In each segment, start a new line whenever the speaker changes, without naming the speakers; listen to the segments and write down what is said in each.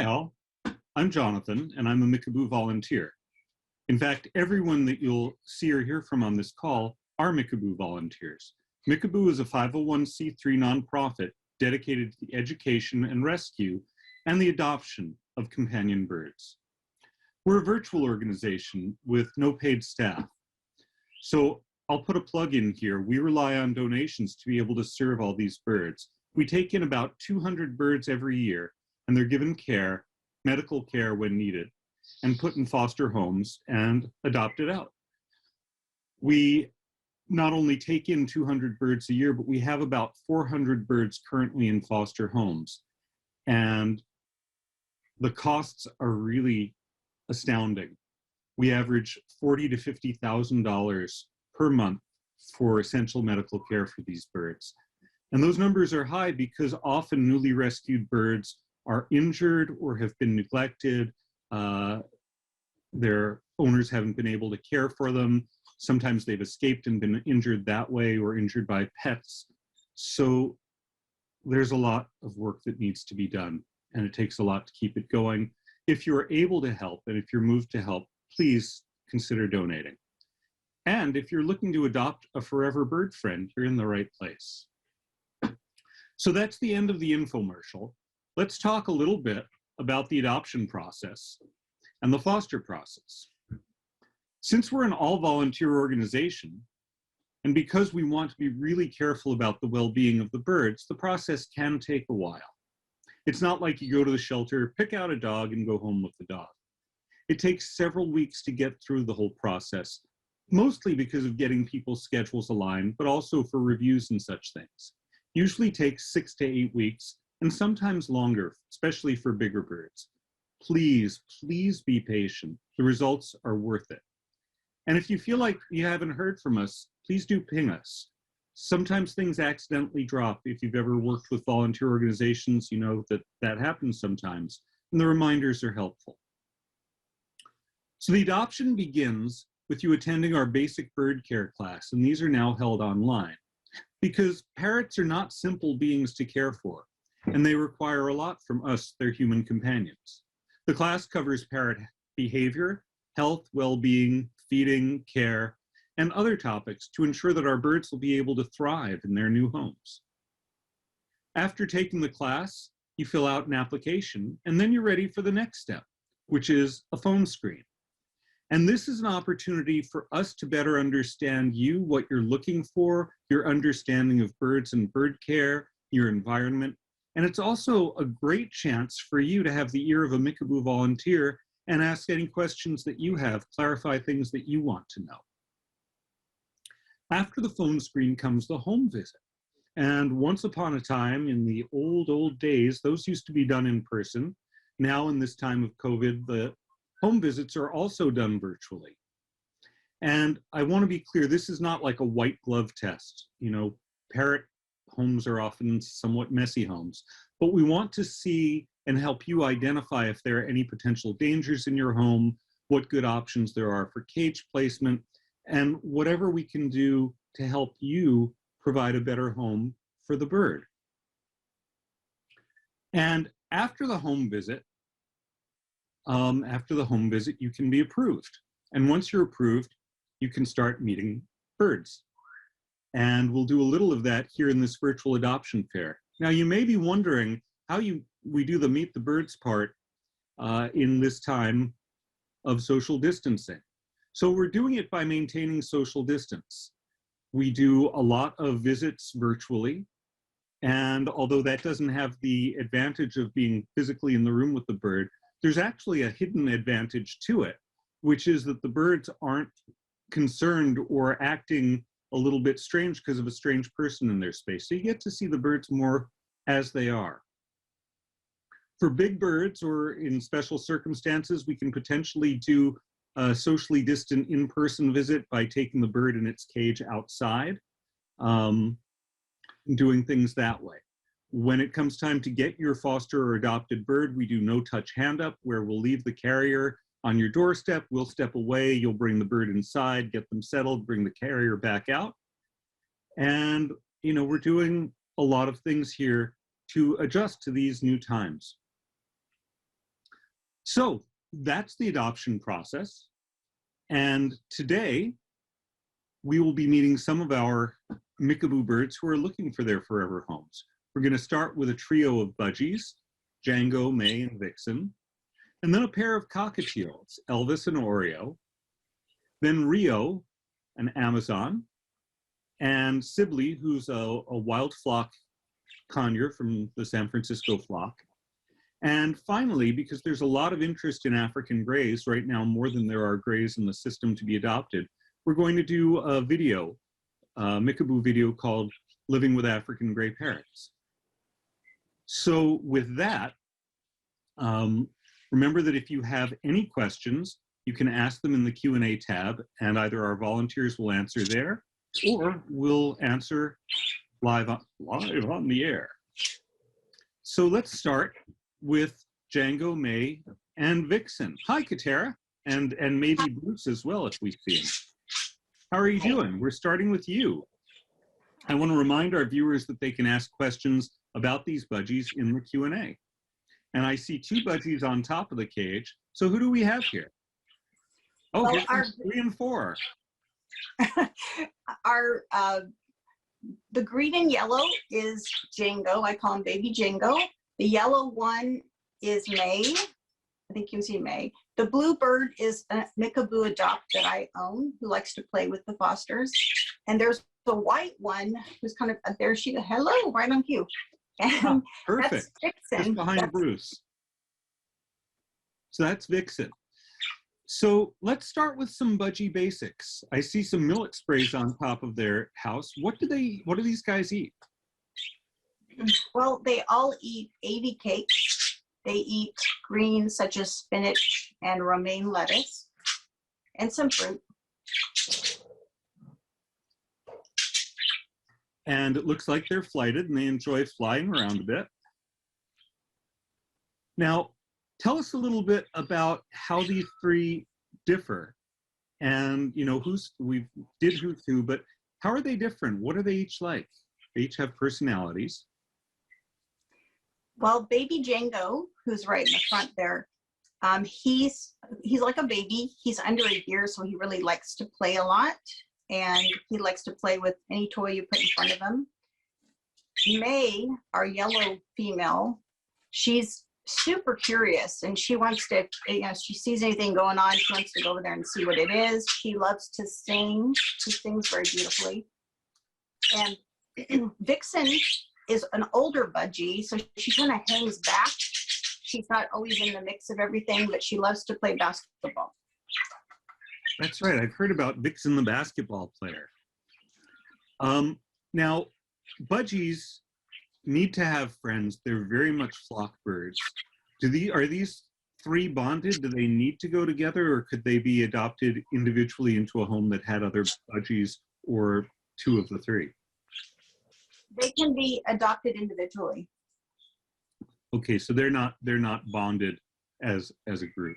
Hi all, I'm Jonathan and I'm a Mickaboo volunteer. In fact, everyone that you'll see or hear from on this call are Mickaboo volunteers. Mickaboo is a 501c3 nonprofit dedicated to the education and rescue and the adoption of companion birds. We're a virtual organization with no paid staff. So I'll put a plug in here. We rely on donations to be able to serve all these birds. We take in about 200 birds every year, and they're given care, medical care when needed, and put in foster homes and adopted out. We not only take in 200 birds a year, but we have about 400 birds currently in foster homes. And the costs are really astounding. We average $40,000 to $50,000 per month for essential medical care for these birds. And those numbers are high because often newly rescued birds are injured or have been neglected. Their owners haven't been able to care for them. Sometimes they've escaped and been injured that way or injured by pets. So there's a lot of work that needs to be done, and it takes a lot to keep it going. If you're able to help and if you're moved to help, please consider donating. And if you're looking to adopt a forever bird friend, you're in the right place. So that's the end of the infomercial. Let's talk a little bit about the adoption process and the foster process. Since we're an all-volunteer organization, and because we want to be really careful about the well-being of the birds, the process can take a while. It's not like you go to the shelter, pick out a dog, and go home with the dog. It takes several weeks to get through the whole process, mostly because of getting people's schedules aligned, but also for reviews and such things. Usually takes 6 to 8 weeks, and sometimes longer, especially for bigger birds. Please, please be patient. The results are worth it. And if you feel like you haven't heard from us, please do ping us. Sometimes things accidentally drop. If you've ever worked with volunteer organizations, you know that that happens sometimes, and the reminders are helpful. So the adoption begins with you attending our basic bird care class, and these are now held online, because parrots are not simple beings to care for, and they require a lot from us, their human companions. The class covers parrot behavior, health, well-being, feeding, care, and other topics to ensure that our birds will be able to thrive in their new homes. After taking the class, you fill out an application, and then you're ready for the next step, which is a phone screen. And this is an opportunity for us to better understand you, what you're looking for, your understanding of birds and bird care, your environment. And it's also a great chance for you to have the ear of a Mickaboo volunteer and ask any questions that you have, clarify things that you want to know. After the phone screen comes the home visit. And once upon a time, in the old days, those used to be done in person. Now in this time of COVID, the home visits are also done virtually. And I want to be clear, this is not like a white glove test. You know, parrot homes are often somewhat messy homes, but we want to see and help you identify if there are any potential dangers in your home, what good options there are for cage placement, and whatever we can do to help you provide a better home for the bird. And after the home visit, you can be approved. And once you're approved, you can start meeting birds. And we'll do a little of that here in this virtual adoption fair. Now, you may be wondering how we do the meet the birds part in this time of social distancing. So we're doing it by maintaining social distance. We do a lot of visits virtually. And although that doesn't have the advantage of being physically in the room with the bird, there's actually a hidden advantage to it, which is that the birds aren't concerned or acting a little bit strange because of a strange person in their space. So you get to see the birds more as they are. For big birds or in special circumstances, we can potentially do a socially distant in-person visit by taking the bird in its cage outside, doing things that way. When it comes time to get your foster or adopted bird, we do no-touch hand-up, where we'll leave the carrier on your doorstep, we'll step away, you'll bring the bird inside, get them settled, bring the carrier back out. And, you know, we're doing a lot of things here to adjust to these new times. So that's the adoption process. And today, we will be meeting some of our Mickaboo birds who are looking for their forever homes. We're going to start with a trio of budgies, Django, May, and Vixen, and then a pair of Cockatiels, Elvis and Oreo, then Rio, an Amazon, and Sibley, who's a wild conure from the San Francisco flock. And finally, because there's a lot of interest in African greys right now, more than there are greys in the system to be adopted, we're going to do a video, a Mickaboo video called Living with African Grey Parrots. So with that, remember that if you have any questions, you can ask them in the Q&A tab, and either our volunteers will answer there, or we'll answer live on the air. So let's start with Django, May, and Vixen. Hi, Katara, and maybe Bruce as well if we see him. How are you doing? We're starting with you. I want to remind our viewers that they can ask questions about these budgies in the Q&A. And I see two budgies on top of the cage. So who do we have here? Oh, well, here's 3 and 4.
The green and yellow is Django. I call him baby Django. The yellow one is May. I think you see May. The blue bird is a Mickaboo adopt that I own, who likes to play with the fosters. And there's the white one who's kind of there. She hello, right on cue. And
perfect.
That's Vixen.
Just behind Bruce. So that's Vixen. So let's start with some budgie basics. I see some millet sprays on top of their house. What do these guys eat?
Well, they all eat 80 cakes. They eat greens such as spinach and romaine lettuce, and some fruit.
And it looks like they're flighted and they enjoy flying around a bit. Now, tell us a little bit about how these 3 differ. And, you know, we did who, but how are they different? What are they each like? They each have personalities.
Well, baby Django, who's right in the front there, he's like a baby. He's under a year, so he really likes to play a lot. And he likes to play with any toy you put in front of him. May, our yellow female, she's super curious, and she wants to, she sees anything going on, she wants to go over there and see what it is. She loves to sing. She sings very beautifully. And Vixen is an older budgie, so she kind of hangs back. She's not always in the mix of everything, but she loves to play basketball.
That's right. I've heard about Vixen, the basketball player. Now, budgies need to have friends. They're very much flock birds. Are these 3 bonded? Do they need to go together, or could they be adopted individually into a home that had other budgies, or 2 of the 3?
They can be adopted individually.
Okay, so they're not bonded as a group.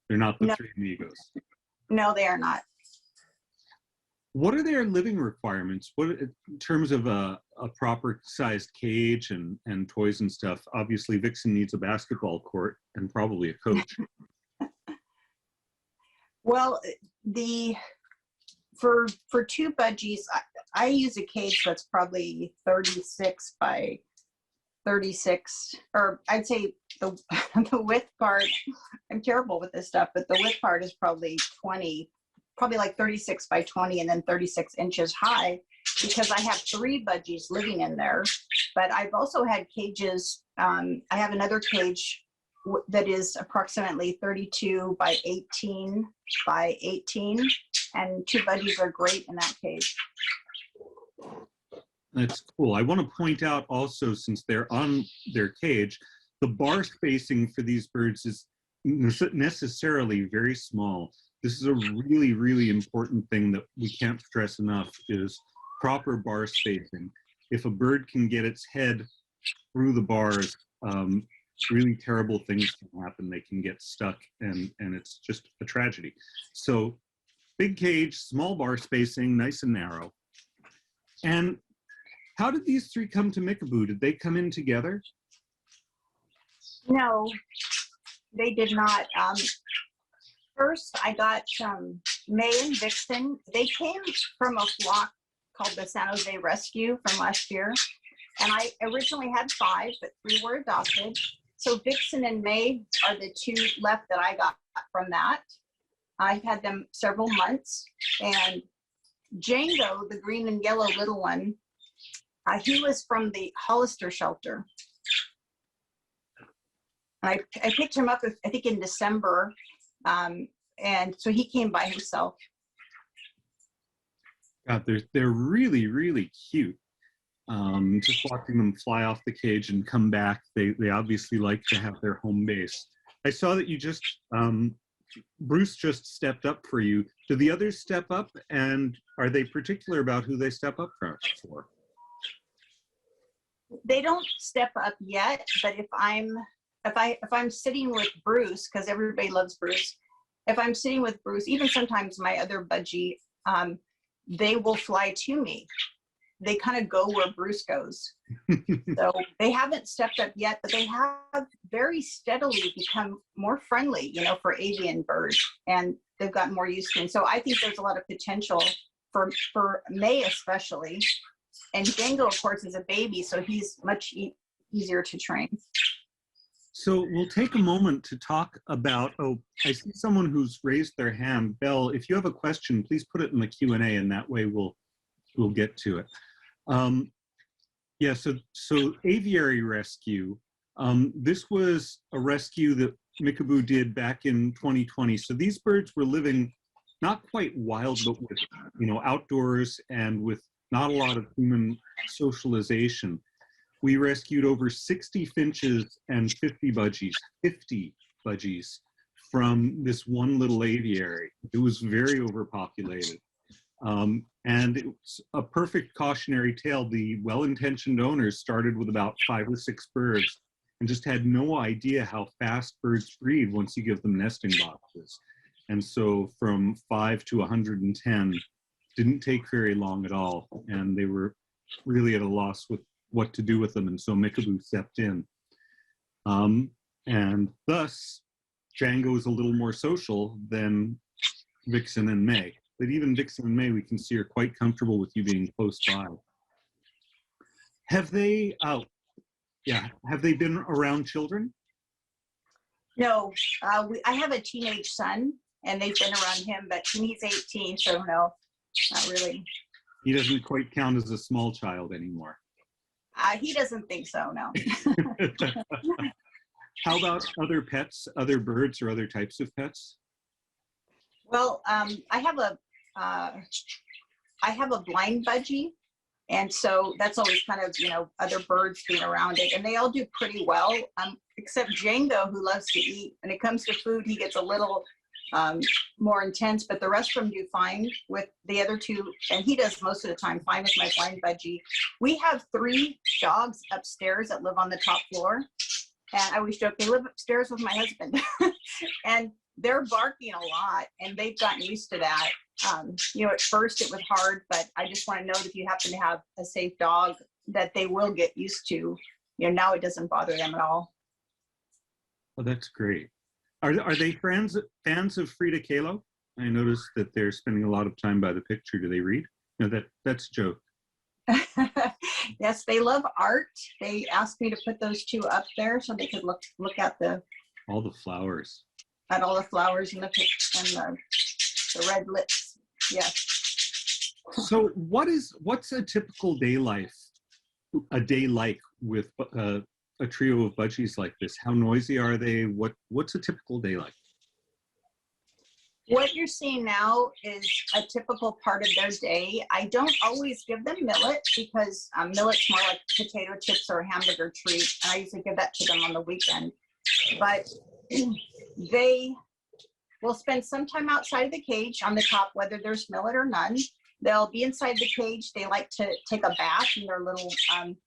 They're not the 3 amigos.
No, they are not.
What are their living requirements? What in terms of a proper sized cage and toys and stuff? Obviously, Vixen needs a basketball court and probably a coach.
Well, for 2 budgies, I use a cage that's probably 36 by 36, or I'd say the width part, I'm terrible with this stuff, but the width part is probably probably like 36 by 20 and then 36 inches high, because I have 3 budgies living in there. But I've also had cages, I have another cage that is approximately 32 by 18 by 18, and 2 budgies are great in that cage.
That's cool. I want to point out also, since they're on their cage, the bar spacing for these birds is necessarily very small. This is a really, really important thing that we can't stress enough, is proper bar spacing. If a bird can get its head through the bars, really terrible things can happen. They can get stuck, and it's just a tragedy. So big cage, small bar spacing, nice and narrow. And how did these 3 come to Mickaboo? Did they come in together?
No, They did not. First, I got May and Vixen. They came from a flock called the San Jose Rescue from last year. And I originally had 5, but 3 were adopted. So Vixen and May are the 2 left that I got from that. I've had them several months. And Django, the green and yellow little one, he was from the Hollister shelter. I picked him up, I think, in December. And so he came by himself.
God, they're really, really cute. Just watching them fly off the cage and come back, they obviously like to have their home base. I saw that you just, Bruce just stepped up for you. Do the others step up, and are they particular about who they step up for?
They don't step up yet, but if I'm sitting with Bruce, because everybody loves Bruce, if I'm sitting with Bruce, even sometimes my other budgie, they will fly to me. They kind of go where Bruce goes. So they haven't stepped up yet, but they have very steadily become more friendly, you know, for avian birds, and they've gotten more used to it. And so I think there's a lot of potential for May especially. And Django, of course, is a baby, so he's much easier to train.
So we'll take a moment to talk about, I see someone who's raised their hand. Belle, if you have a question, please put it in the Q&A, and that way we'll get to it. Yeah, so aviary rescue. This was a rescue that Mickaboo did back in 2020. So these birds were living not quite wild, but with, you know, outdoors and with not a lot of human socialization. We rescued over 60 finches and 50 budgies from this one little aviary. It was very overpopulated. And it's a perfect cautionary tale. The well-intentioned owners started with about 5 or 6 birds and just had no idea how fast birds breed once you give them nesting boxes. And so from 5 to 110 didn't take very long at all. And they were really at a loss with what to do with them. And so Mickaboo stepped in. And thus, Django is a little more social than Vixen and May. But even Vixen and May, we can see, are quite comfortable with you being close by. Have they, have they been around children?
No, I have a teenage son, and they've been around him, but he's 18, so no, not really.
He doesn't quite count as a small child anymore.
He doesn't think so, no.
How about other pets, other birds, or other types of pets?
Well, I have a blind budgie, and so that's always kind of, you know, other birds being around it, and they all do pretty well, except Django, who loves to eat. When it comes to food, he gets a little more intense, but the rest of them do fine with the other 2, and he does most of the time fine with my blind budgie. We have 3 dogs upstairs that live on the top floor, and I always joke they live upstairs with my husband. And they're barking a lot, and they've gotten used to that. You know, at first it was hard, but I just want to know that if you happen to have a safe dog, that they will get used to. You know, now it doesn't bother them at all.
Oh, that's great. Are they fans of Frida Kahlo? I noticed that they're spending a lot of time by the picture. Do they read? No, that's a joke.
Yes, they love art. They asked me to put those 2 up there so they could look at
all the flowers.
At all the flowers and the red lips. Yes.
So what's a typical day like with a trio of budgies like this? How noisy are they? What's a typical day like?
What you're seeing now is a typical part of their day. I don't always give them millet because millet's more like potato chips or a hamburger treat. And I usually give that to them on the weekend. But they will spend some time outside of the cage on the top, whether there's millet or none. They'll be inside the cage. They like to take a bath in their little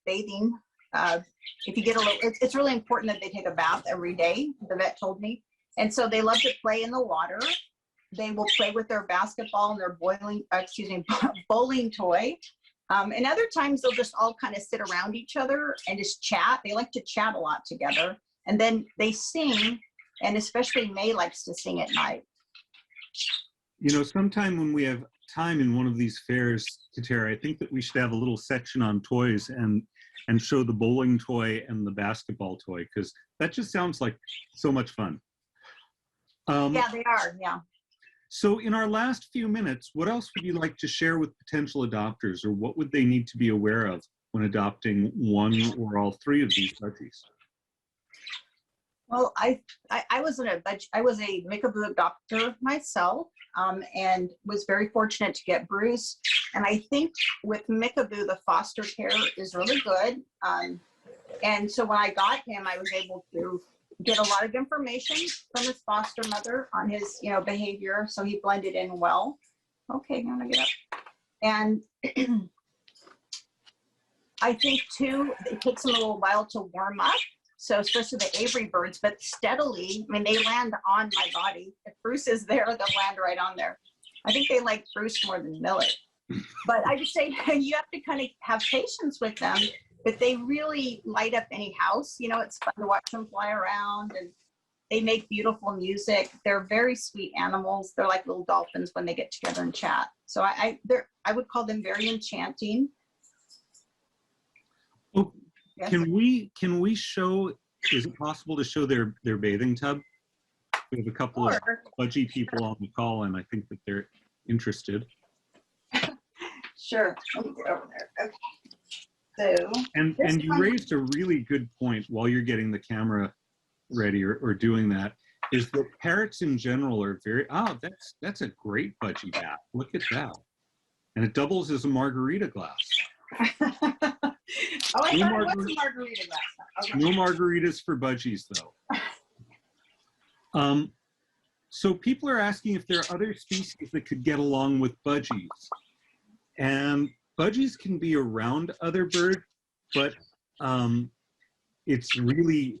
bathing. If you get a little, it's really important that they take a bath every day, the vet told me. And so they love to play in the water. They will play with their basketball and their bowling toy. And other times they'll just all kind of sit around each other and just chat. They like to chat a lot together. And then they sing And especially May likes to sing at night.
You know, sometime when we have time in one of these fairs, Katera, I think that we should have a little section on toys and show the bowling toy and the basketball toy, because that just sounds like so much fun.
Yeah, they are. Yeah.
So in our last few minutes, what else would you like to share with potential adopters, or what would they need to be aware of when adopting one or all three of these budgies?
Well, I was a Mickaboo adopter myself, and was very fortunate to get Bruce. And I think with Mickaboo, the foster care is really good. And so when I got him, I was able to get a lot of information from his foster mother on his, behavior. So he blended in well. Okay, I'm gonna get up. And I think too, it takes him a little while to warm up. So especially the Avery birds, but steadily, I mean, they land on my body. If Bruce is there, they'll land right on there. I think they like Bruce more than Millet. But I just say you have to kind of have patience with them, but they really light up any house. It's fun to watch them fly around, and they make beautiful music. They're very sweet animals. They're like little dolphins when they get together and chat. So I would call them very enchanting.
Oh,
Yes.
can we show, is it possible to show their bathing tub? We have a couple of budgie people on the call, and I think that they're interested.
Sure. Let me get over there. Okay. So.
And you raised a really good point while you're getting the camera ready or doing that, is that parrots in general are very, that's a great budgie bath. Look at that. And it doubles as a margarita glass.
Oh, I thought it was a margarita glass. Okay.
No margaritas for budgies, though. So people are asking if there are other species that could get along with budgies. And budgies can be around other birds, but it's really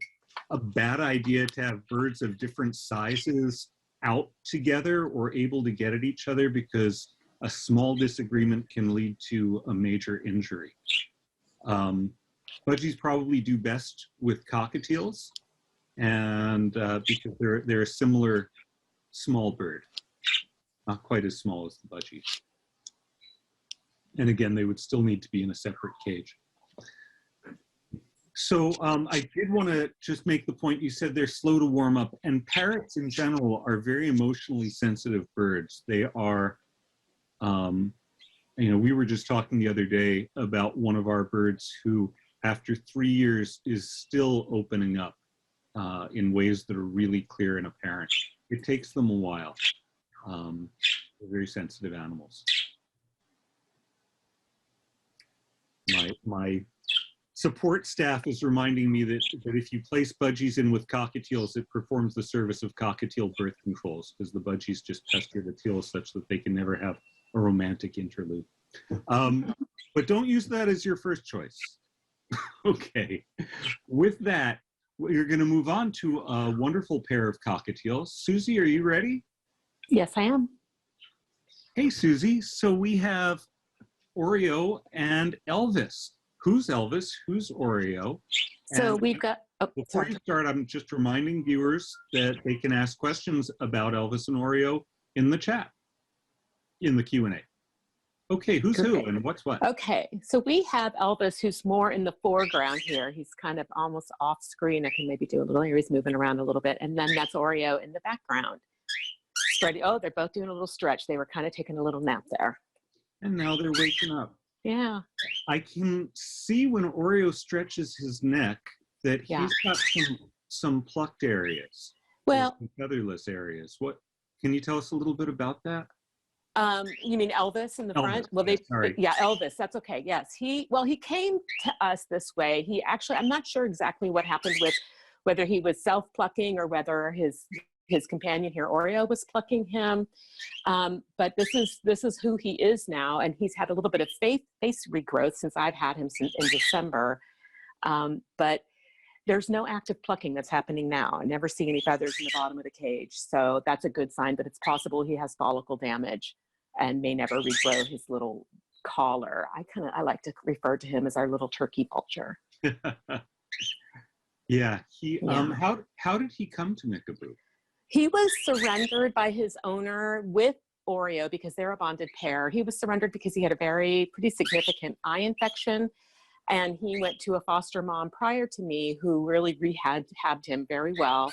a bad idea to have birds of different sizes out together or able to get at each other, because a small disagreement can lead to a major injury. Budgies probably do best with cockatiels, and because they're a similar small bird, not quite as small as the budgie. And again, they would still need to be in a separate cage. So I did want to just make the point, you said they're slow to warm up, and parrots in general are very emotionally sensitive birds. They are, we were just talking the other day about one of our birds who, after 3 years, is still opening up in ways that are really clear and apparent. It takes them a while. They're very sensitive animals. My support staff is reminding me that if you place budgies in with cockatiels, it performs the service of cockatiel birth controls, because the budgies just pester the teals such that they can never have a romantic interlude. But don't use that as your first choice. Okay. With that, you're going to move on to a wonderful pair of cockatiels. Susie, are you ready?
Yes, I am.
Hey, Susie. So we have Oreo and Elvis. Who's Elvis? Who's Oreo?
So
and
we've got, oh,
before
sorry.
you start, I'm just reminding viewers that they can ask questions about Elvis and Oreo in the chat, in the Q&A. Okay, who's who and what's what?
Okay, so we have Elvis, who's more in the foreground here. He's kind of almost off screen. I can maybe do a little here. He's moving around a little bit. And then that's Oreo in the background. Spreading, oh, they're both doing a little stretch. They were kind of taking a little nap there.
And now they're waking up.
Yeah.
I can see when Oreo stretches his neck that he's got some plucked areas.
Well,
some featherless areas. What, can you tell us a little bit about that?
You mean Elvis in the front? Well,
sorry.
Yeah, Elvis. That's okay. Yes, he came to us this way. He actually, I'm not sure exactly what happened with whether he was self-plucking or whether his companion here, Oreo, was plucking him. But this is who he is now, and he's had a little bit of face regrowth since I've had him in December. But there's no active plucking that's happening now. I never see any feathers in the bottom of the cage, so that's a good sign that it's possible he has follicle damage and may never regrow his little collar. I like to refer to him as our little turkey vulture.
Yeah. He
Yeah.
how did he come to Mickaboo?
He was surrendered by his owner with Oreo because they're a bonded pair. He was surrendered because he had a pretty significant eye infection, and he went to a foster mom prior to me who really rehabbed him very well.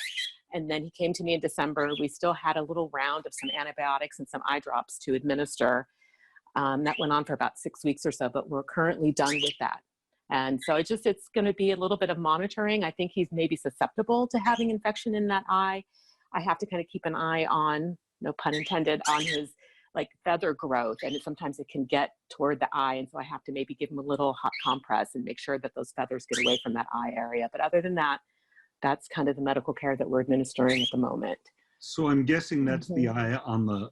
And then he came to me in December. We still had a little round of some antibiotics and some eye drops to administer. That went on for about 6 weeks or so, but we're currently done with that. And so it's going to be a little bit of monitoring. I think he's maybe susceptible to having infection in that eye. I have to kind of keep an eye on, no pun intended, on his like feather growth, and sometimes it can get toward the eye, and so I have to maybe give him a little hot compress and make sure that those feathers get away from that eye area. But other than that, that's kind of the medical care that we're administering at the moment.
So I'm guessing that's the eye on the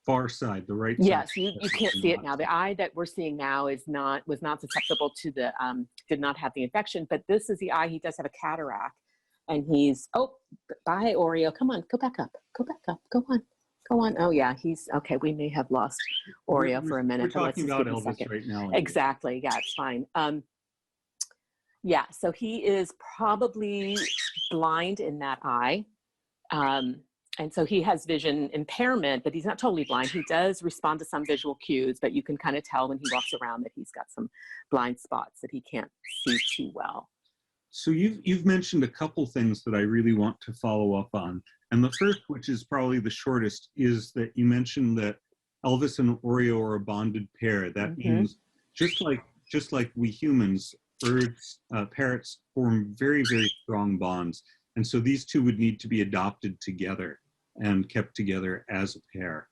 far side, the right side.
Yes, you can't see it now. The eye that we're seeing now was not susceptible to the did not have the infection, but this is the eye. He does have a cataract, and he's, oh, bye Oreo, come on, go back up, go on. Oh yeah, he's okay. We may have lost Oreo for a minute.
We're talking about Elvis right now.
Exactly. Yeah, it's fine. Yeah, so he is probably blind in that eye. And so he has vision impairment, but he's not totally blind. He does respond to some visual cues, but you can kind of tell when he walks around that he's got some blind spots that he can't see too well.
So you've mentioned a couple things that I really want to follow up on. And the first, which is probably the shortest, is that you mentioned that Elvis and Oreo are a bonded pair. That means just like we humans, birds, parrots form very, very strong bonds. And so these two would need to be adopted together and kept together as a pair.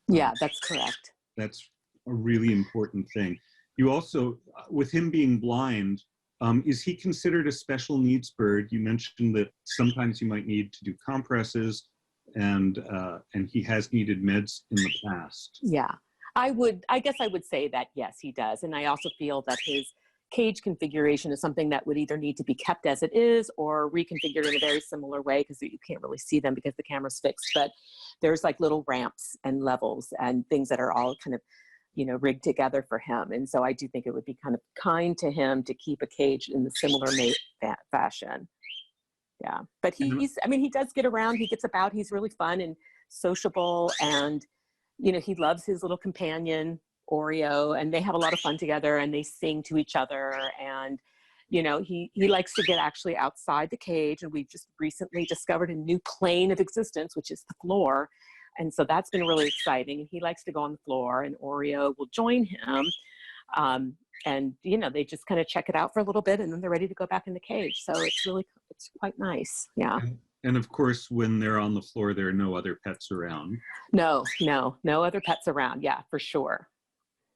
Yeah, that's correct.
That's a really important thing. You also, with him being blind, is he considered a special needs bird? You mentioned that sometimes you might need to do compresses, and he has needed meds in the past.
Yeah, I guess I would say that yes, he does. And I also feel that his cage configuration is something that would either need to be kept as it is or reconfigured in a very similar way, because you can't really see them because the camera's fixed, but there's like little ramps and levels and things that are all kind of, rigged together for him. And so I do think it would be kind of kind to him to keep a cage in the similar fashion. Yeah, but he does get around, he gets about, he's really fun and sociable, and, he loves his little companion, Oreo, and they have a lot of fun together, and they sing to each other, and he likes to get actually outside the cage, and we've just recently discovered a new plane of existence, which is the floor, and so that's been really exciting. And he likes to go on the floor, and Oreo will join him, and they just kind of check it out for a little bit, and then they're ready to go back in the cage. So it's quite nice. Yeah.
And of course, when they're on the floor, there are no other pets around.
No other pets around. Yeah, for sure.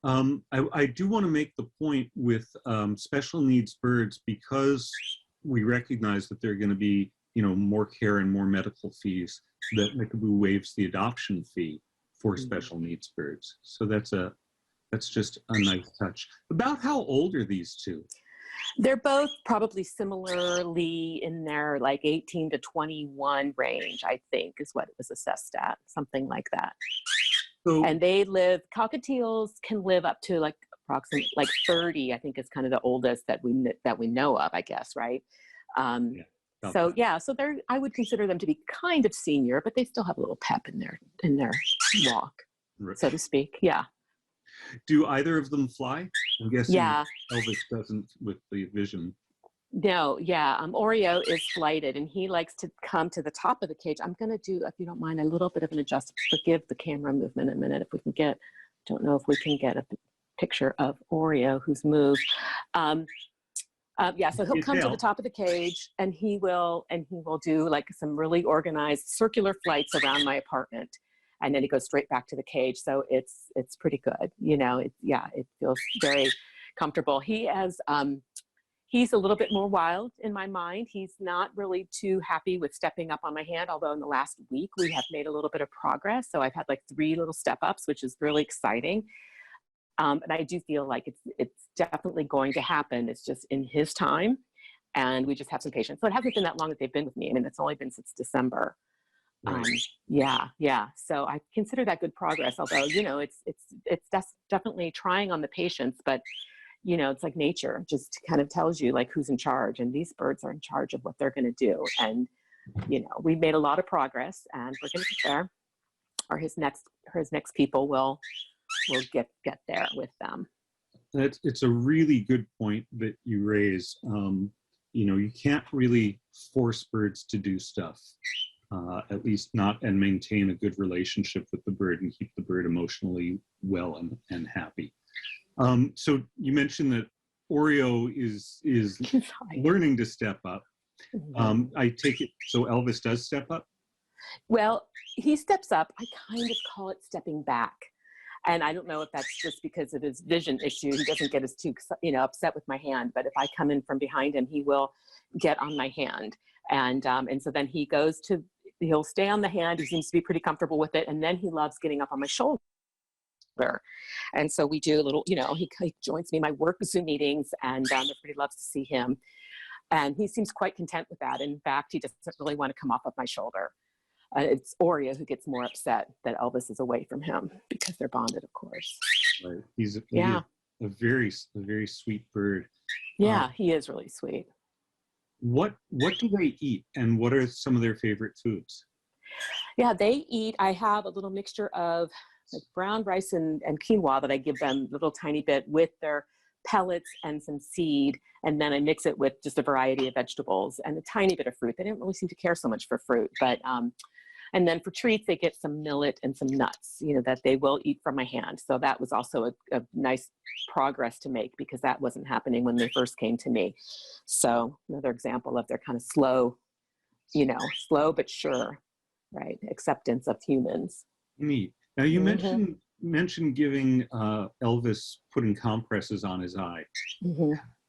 I do want to make the point with special needs birds, because we recognize that there are going to be, more care and more medical fees, that Mickaboo waives the adoption fee for special needs birds. So that's just a nice touch. About how old are these two?
They're both probably similarly in their like 18 to 21 range, I think, is what it was assessed at, something like that. So, and cockatiels can live up to like approximately like 30, I think is kind of the oldest that we know of, I guess, right? So I would consider them to be kind of senior, but they still have a little pep in their walk, so to speak. Yeah.
Do either of them fly? I'm guessing
yeah.
Elvis doesn't with the vision.
No, yeah. Oreo is flighted, and he likes to come to the top of the cage. I'm going to do, if you don't mind, a little bit of an adjustment. Forgive the camera movement a minute. If we can get, don't know if we can get a picture of Oreo who's moved. So he'll come to the top of the cage, and he will do like some really organized circular flights around my apartment. And then he goes straight back to the cage. So it's pretty good. It feels very comfortable. He's a little bit more wild in my mind. He's not really too happy with stepping up on my hand, although in the last week we have made a little bit of progress. So I've had like 3 little step ups, which is really exciting. And I do feel like it's definitely going to happen. It's just in his time, and we just have some patience. So it hasn't been that long that they've been with me. I mean, it's only been since December.
Right.
Yeah. So I consider that good progress, although, it's definitely trying on the patience, but you know, it's like nature just kind of tells you like who's in charge, and these birds are in charge of what they're going to do. And, you know, we've made a lot of progress, and we're going to get there, or his next people will get there with them.
It's a really good point that you raise. You know, you can't really force birds to do stuff, at least not, and maintain a good relationship with the bird and keep the bird emotionally well and happy. So you mentioned that Oreo is learning to step up. I take it, so Elvis does step up?
Well, he steps up. I kind of call it stepping back. And I don't know if that's just because of his vision issue. He doesn't get as too, you know, upset with my hand. But if I come in from behind him, he will get on my hand. And so then he'll stay on the hand. He seems to be pretty comfortable with it. And then he loves getting up on my shoulder. And so we do a little, you know, he joins me in my work Zoom meetings, and everybody loves to see him. And he seems quite content with that. In fact, he doesn't really want to come off of my shoulder. It's Oreo who gets more upset that Elvis is away from him, because they're bonded, of course.
Right. He's a very sweet bird.
Yeah, he is really sweet.
What do they eat, and what are some of their favorite foods?
Yeah, they eat, I have a little mixture of like brown rice and quinoa that I give them a little tiny bit with their pellets and some seed. And then I mix it with just a variety of vegetables and a tiny bit of fruit. They didn't really seem to care so much for fruit, but, and then for treats, they get some millet and some nuts, you know, that they will eat from my hand. So that was also a nice progress to make, because that wasn't happening when they first came to me. So another example of their kind of slow, you know, slow but sure, right, acceptance of humans.
Neat. Now you mentioned giving Elvis, putting compresses on his eye.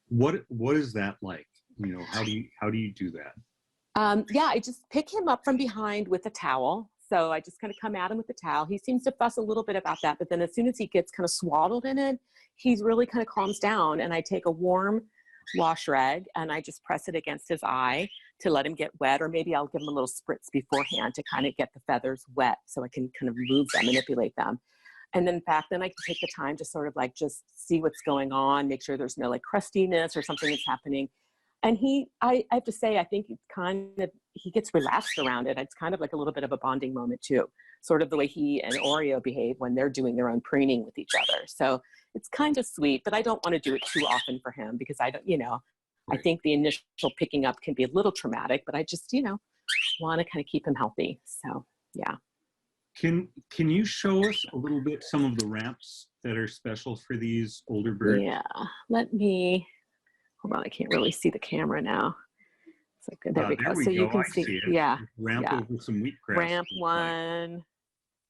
What is that like? You know, how do you do that?
Yeah, I just pick him up from behind with a towel. So I just kind of come at him with the towel. He seems to fuss a little bit about that, but then as soon as he gets kind of swaddled in it, he's really kind of calms down. And I take a warm wash rag and I just press it against his eye to let him get wet, or maybe I'll give him a little spritz beforehand to kind of get the feathers wet so I can kind of move them, manipulate them. And then in fact, then I can take the time to sort of like just see what's going on, make sure there's no like crustiness or something that's happening. And I have to say, I think he gets relaxed around it. It's kind of like a little bit of a bonding moment too, sort of the way he and Oreo behave when they're doing their own preening with each other. So it's kind of sweet, but I don't want to do it too often for him, because I don't, you know, I think the initial picking up can be a little traumatic, but I just, you know, want to kind of keep him healthy. So yeah.
Can you show us a little bit some of the ramps that are special for these older birds?
Yeah, let me, hold on, I can't really see the camera now. It's like, there we go. So you can see it. Yeah.
Ramp over some wheatgrass.
Ramp one.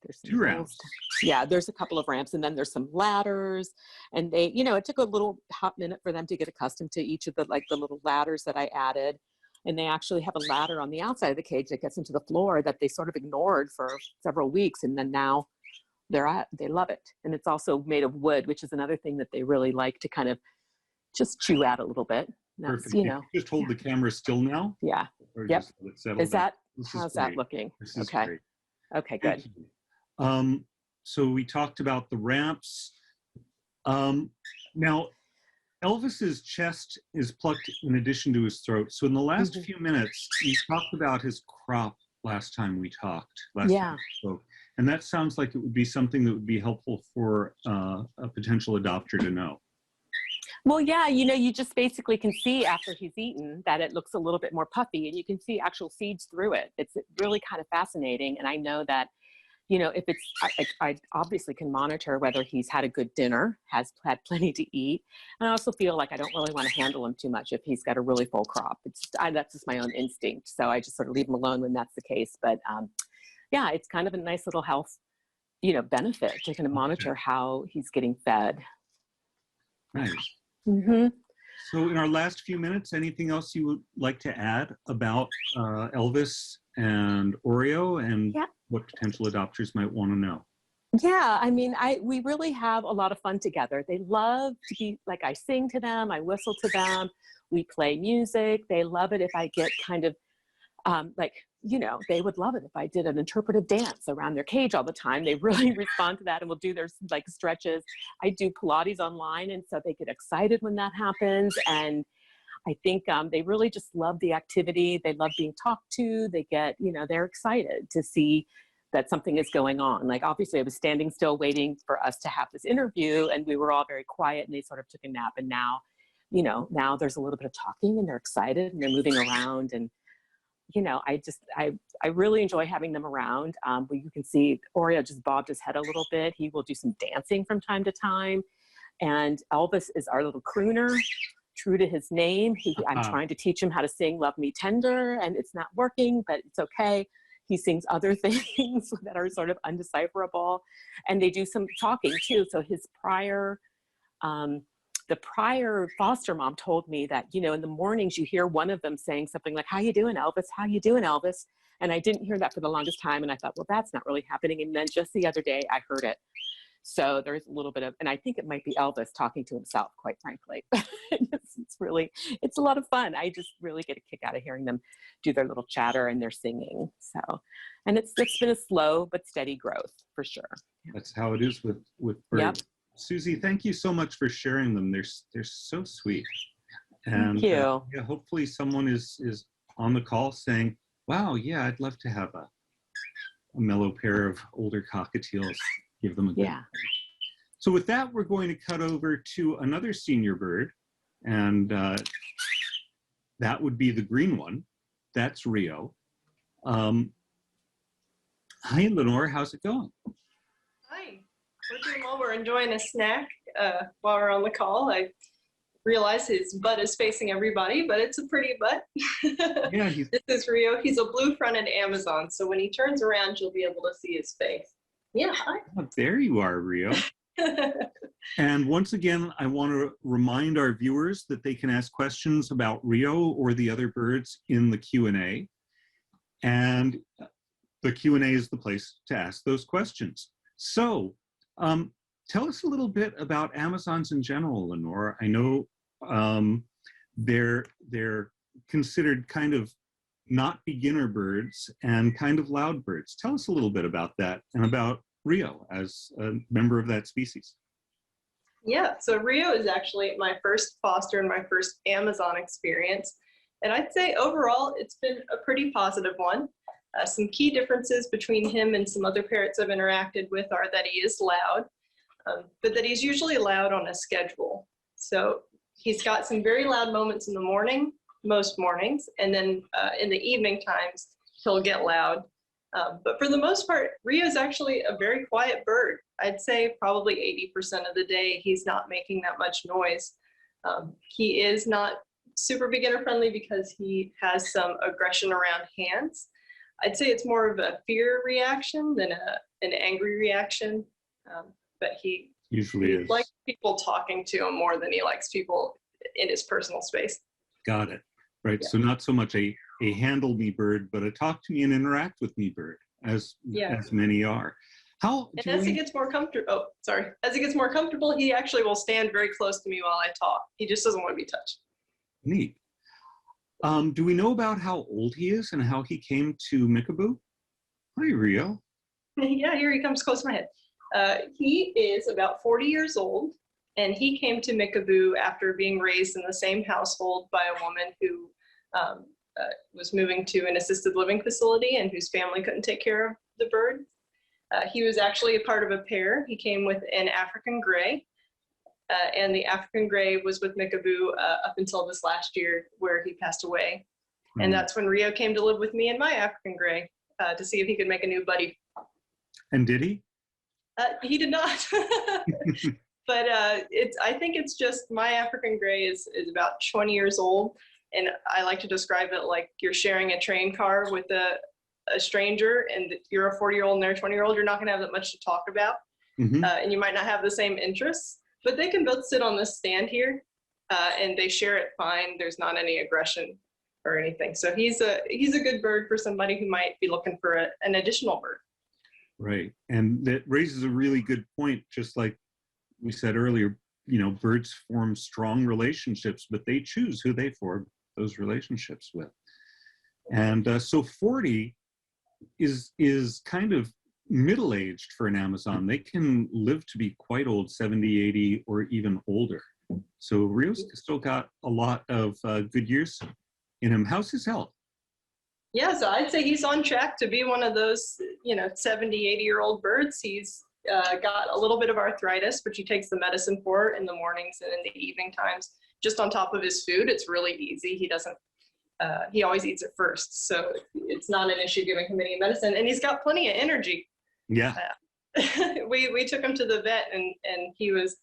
There's
two ramps.
Yeah, there's a couple of ramps, and then there's some ladders. And they, you know, it took a little hot minute for them to get accustomed to each of the, like the little ladders that I added. And they actually have a ladder on the outside of the cage that gets into the floor that they sort of ignored for several weeks. And then now they love it. And it's also made of wood, which is another thing that they really like to kind of just chew at a little bit. That's,
perfect.
you know,
just hold the camera still now.
Yeah.
Yep.
Is that, how's that looking? Okay.
Great.
Okay, good.
So we talked about the ramps. Now, Elvis's chest is plucked in addition to his throat. So in the last few minutes, you talked about his crop last time we talked. Time we spoke. And that sounds like it would be something that would be helpful for a potential adopter to know.
Well, yeah, you know, you just basically can see after he's eaten that it looks a little bit more puffy, and you can see actual seeds through it. It's really kind of fascinating. And I know that, you know, if it's, I obviously can monitor whether he's had a good dinner, has had plenty to eat. And I also feel like I don't really want to handle him too much if he's got a really full crop. That's just my own instinct. So I just sort of leave him alone when that's the case. But yeah, it's kind of a nice little health, you know, benefit to kind of monitor how he's getting fed.
Nice. So in our last few minutes, anything else you would like to add about Elvis and Oreo and what potential adopters might want to know?
Yeah, I mean, we really have a lot of fun together. They love to be, like, I sing to them, I whistle to them, we play music. They love it if I get kind of like you know, they would love it if I did an interpretive dance around their cage all the time. They really respond to that and will do their like stretches. I do Pilates online, and so they get excited when that happens. And I think they really just love the activity. They love being talked to. They get, you know, they're excited to see that something is going on. Like, obviously I was standing still waiting for us to have this interview, and we were all very quiet, and they sort of took a nap. And now, you know, now there's a little bit of talking, and they're excited, and they're moving around. And, you know, I really enjoy having them around. But you can see Oreo just bobbed his head a little bit. He will do some dancing from time to time. And Elvis is our little crooner, true to his name. I'm trying to teach him how to sing Love Me Tender, and it's not working, but it's okay. He sings other things that are sort of undecipherable, and they do some talking too. So his prior, the prior foster mom told me that, you know, in the mornings you hear one of them saying something like, "How you doing, Elvis? How you doing, Elvis?" And I didn't hear that for the longest time. And I thought, well, that's not really happening. And then just the other day I heard it. So there's a little bit of, and I think it might be Elvis talking to himself, quite frankly. It's a lot of fun. I just really get a kick out of hearing them do their little chatter and their singing. So, and it's been a slow but steady growth for sure. Yeah.
That's how it is with birds.
Yep.
Susie, thank you so much for sharing them. They're so sweet. And
Thank you.
yeah, hopefully someone is on the call saying, wow, yeah, I'd love to have a mellow pair of older cockatiels. Give them a good.
Yeah.
So with that, we're going to cut over to another senior bird, and that would be the green one. That's Rio. Hi, Lenore. How's it going?
Hi. We're doing well. We're enjoying a snack while we're on the call. I realize his butt is facing everybody, but it's a pretty butt.
Yeah,
This is Rio. He's a blue-fronted Amazon, so when he turns around, you'll be able to see his face. Yeah, hi.
oh, there you are, Rio. And once again, I want to remind our viewers that they can ask questions about Rio or the other birds in the Q&A. And the Q&A is the place to ask those questions. So tell us a little bit about Amazons in general, Lenore. I know they're considered kind of not beginner birds and kind of loud birds. Tell us a little bit about that and about Rio as a member of that species.
Yeah, so Rio is actually my first foster and my first Amazon experience. And I'd say overall, it's been a pretty positive one. Some key differences between him and some other parrots I've interacted with are that he is loud, but that he's usually loud on a schedule. So he's got some very loud moments in the morning, most mornings, and then in the evening times, he'll get loud. But for the most part, Rio is actually a very quiet bird. I'd say probably 80% of the day, he's not making that much noise. He is not super beginner friendly because he has some aggression around hands. I'd say it's more of a fear reaction than an angry reaction. But he
Usually is.
likes people talking to him more than he likes people in his personal space.
Got it. Right.
Yeah.
So not so much a handle me bird, but a talk to me and interact with me bird, as many are. How
And as he gets more comfortable, as he gets more comfortable, he actually will stand very close to me while I talk. He just doesn't want to be touched.
Neat. Do we know about how old he is and how he came to Mickaboo? Hi, Rio.
Yeah, here he comes close to my head. He is about 40 years old, and he came to Mickaboo after being raised in the same household by a woman who was moving to an assisted living facility and whose family couldn't take care of the bird. He was actually a part of a pair. He came with an African gray, and the African gray was with Mickaboo up until this last year where he passed away. And that's when Rio came to live with me and my African gray to see if he could make a new buddy.
And did he?
He did not. But I think it's just my African gray is about 20 years old. And I like to describe it like you're sharing a train car with a stranger, and you're a 40-year-old and they're a 20-year-old. You're not going to have that much to talk about.
Mm-hmm.
And you might not have the same interests, but they can both sit on this stand here and they share it fine. There's not any aggression or anything. So he's a good bird for somebody who might be looking for an additional bird.
Right. And that raises a really good point. Just like we said earlier, you know, birds form strong relationships, but they choose who they form those relationships with. And so 40 is kind of middle-aged for an Amazon. They can live to be quite old, 70, 80, or even older. So Rio's still got a lot of good years in him. How's his health?
Yeah, so I'd say he's on track to be one of those, 70, 80-year-old birds. He's got a little bit of arthritis, which he takes the medicine for in the mornings and in the evening times. Just on top of his food, it's really easy. He always eats it first. So it's not an issue giving him any medicine. And he's got plenty of energy.
Yeah.
We took him to the vet and he was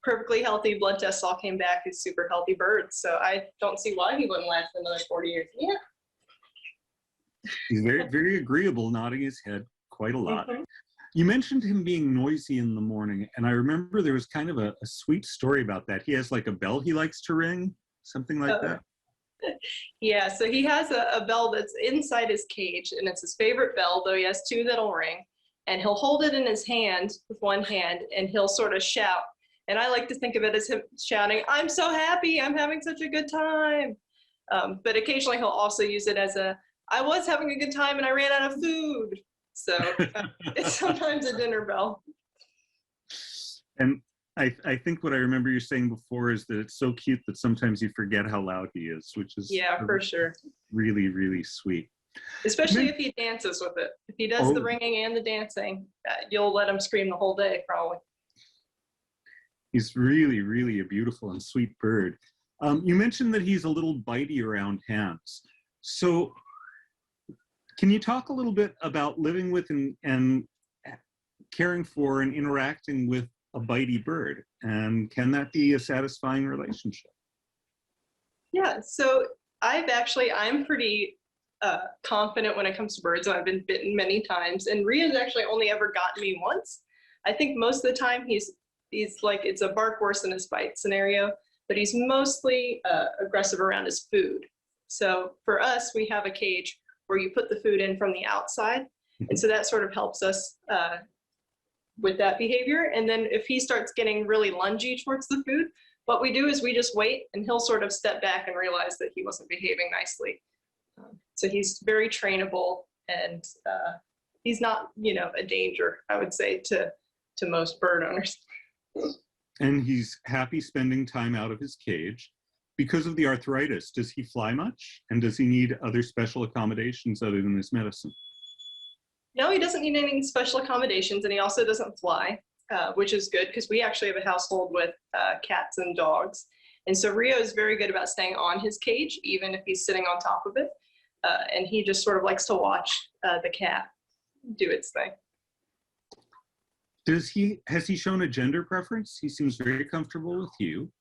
perfectly healthy. Blood tests all came back. He's super healthy bird. So I don't see why he wouldn't last another 40 years. Yeah.
He's very, very agreeable, nodding his head quite a lot.
Mm-hmm.
You mentioned him being noisy in the morning, and I remember there was kind of a sweet story about that. He has like a bell he likes to ring, something like that.
Yeah, so he has a bell that's inside his cage, and it's his favorite bell, though he has two that'll ring. And he'll hold it in his hand with one hand, and he'll sort of shout. And I like to think of it as him shouting, "I'm so happy, I'm having such a good time." But occasionally he'll also use it as "I was having a good time and I ran out of food." So it's sometimes a dinner bell.
And I think what I remember you saying before is that it's so cute that sometimes you forget how loud he is, which is
For sure.
Really, really sweet.
Especially if he dances with it. If he does the ringing and the dancing, you'll let him scream the whole day, probably.
He's really, really a beautiful and sweet bird. You mentioned that he's a little bitey around hands. So can you talk a little bit about living with and caring for and interacting with a bitey bird? And can that be a satisfying relationship?
Yeah, so I'm pretty confident when it comes to birds. I've been bitten many times, and Ria's actually only ever gotten me once. I think most of the time he's like, it's a bark worse than a bite scenario, but he's mostly aggressive around his food. So for us, we have a cage where you put the food in from the outside. And so that sort of helps us with that behavior. And then if he starts getting really lungy towards the food, what we do is we just wait, and he'll sort of step back and realize that he wasn't behaving nicely. So he's very trainable, and he's not, a danger, I would say, to most bird owners.
And he's happy spending time out of his cage. Because of the arthritis, does he fly much? And does he need other special accommodations other than his medicine?
No, he doesn't need any special accommodations, and he also doesn't fly, which is good because we actually have a household with cats and dogs. And so Rio is very good about staying on his cage, even if he's sitting on top of it. And he just sort of likes to watch the cat do its thing.
Has he shown a gender preference? He seems very comfortable with you.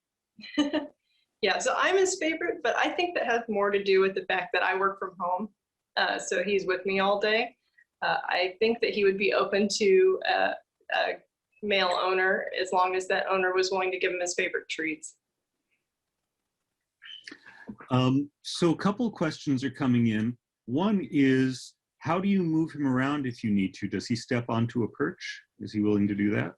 Yeah, so I'm his favorite, but I think that has more to do with the fact that I work from home. So he's with me all day. I think that he would be open to a male owner as long as that owner was willing to give him his favorite treats.
So a couple questions are coming in. One is, how do you move him around if you need to? Does he step onto a perch? Is he willing to do that?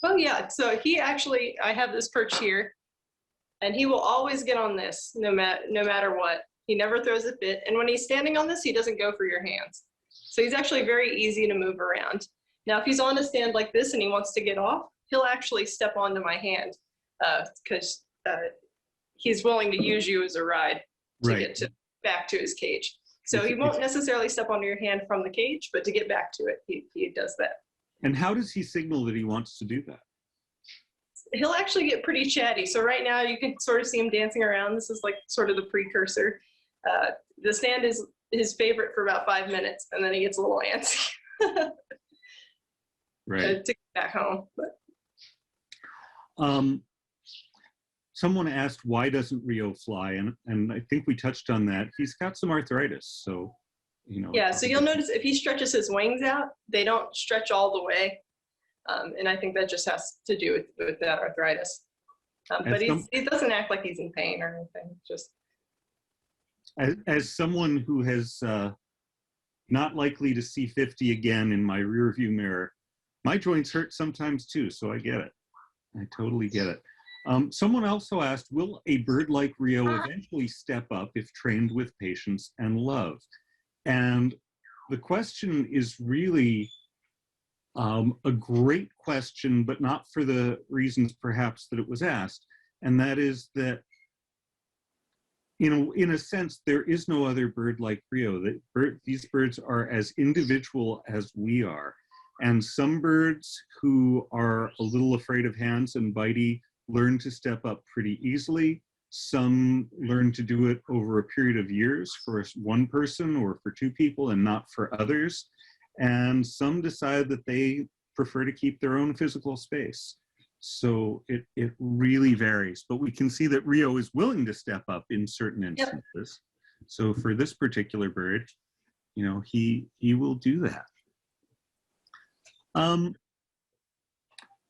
Oh yeah, so I have this perch here, and he will always get on this no matter what. He never throws a fit, and when he's standing on this, he doesn't go for your hands. So he's actually very easy to move around. Now, if he's on a stand like this and he wants to get off, he'll actually step onto my hand because he's willing to use you as a ride to get back to his cage. So he won't necessarily step onto your hand from the cage, but to get back to it, he does that.
And how does he signal that he wants to do that?
He'll actually get pretty chatty. So right now you can sort of see him dancing around. This is like sort of the precursor. The stand is his favorite for about 5 minutes, and then he gets a little antsy to get back home. But.
Someone asked, why doesn't Rio fly? And I think we touched on that. He's got some arthritis, so,
Yeah, so you'll notice if he stretches his wings out, they don't stretch all the way. And I think that just has to do with that arthritis. But he doesn't act like he's in pain or anything. Just
as someone who has not likely to see 50 again in my rearview mirror, my joints hurt sometimes too, so I get it. I totally get it. Someone also asked, will a bird like Rio eventually step up if trained with patience and love? And the question is really a great question, but not for the reasons perhaps that it was asked. And that is that, in a sense, there is no other bird like Rio. These birds are as individual as we are. And some birds who are a little afraid of hands and bitey learn to step up pretty easily. Some learn to do it over a period of years for one person or for two people and not for others. And some decide that they prefer to keep their own physical space. So it really varies, but we can see that Rio is willing to step up in certain instances. Yep. So for this particular bird, he will do that.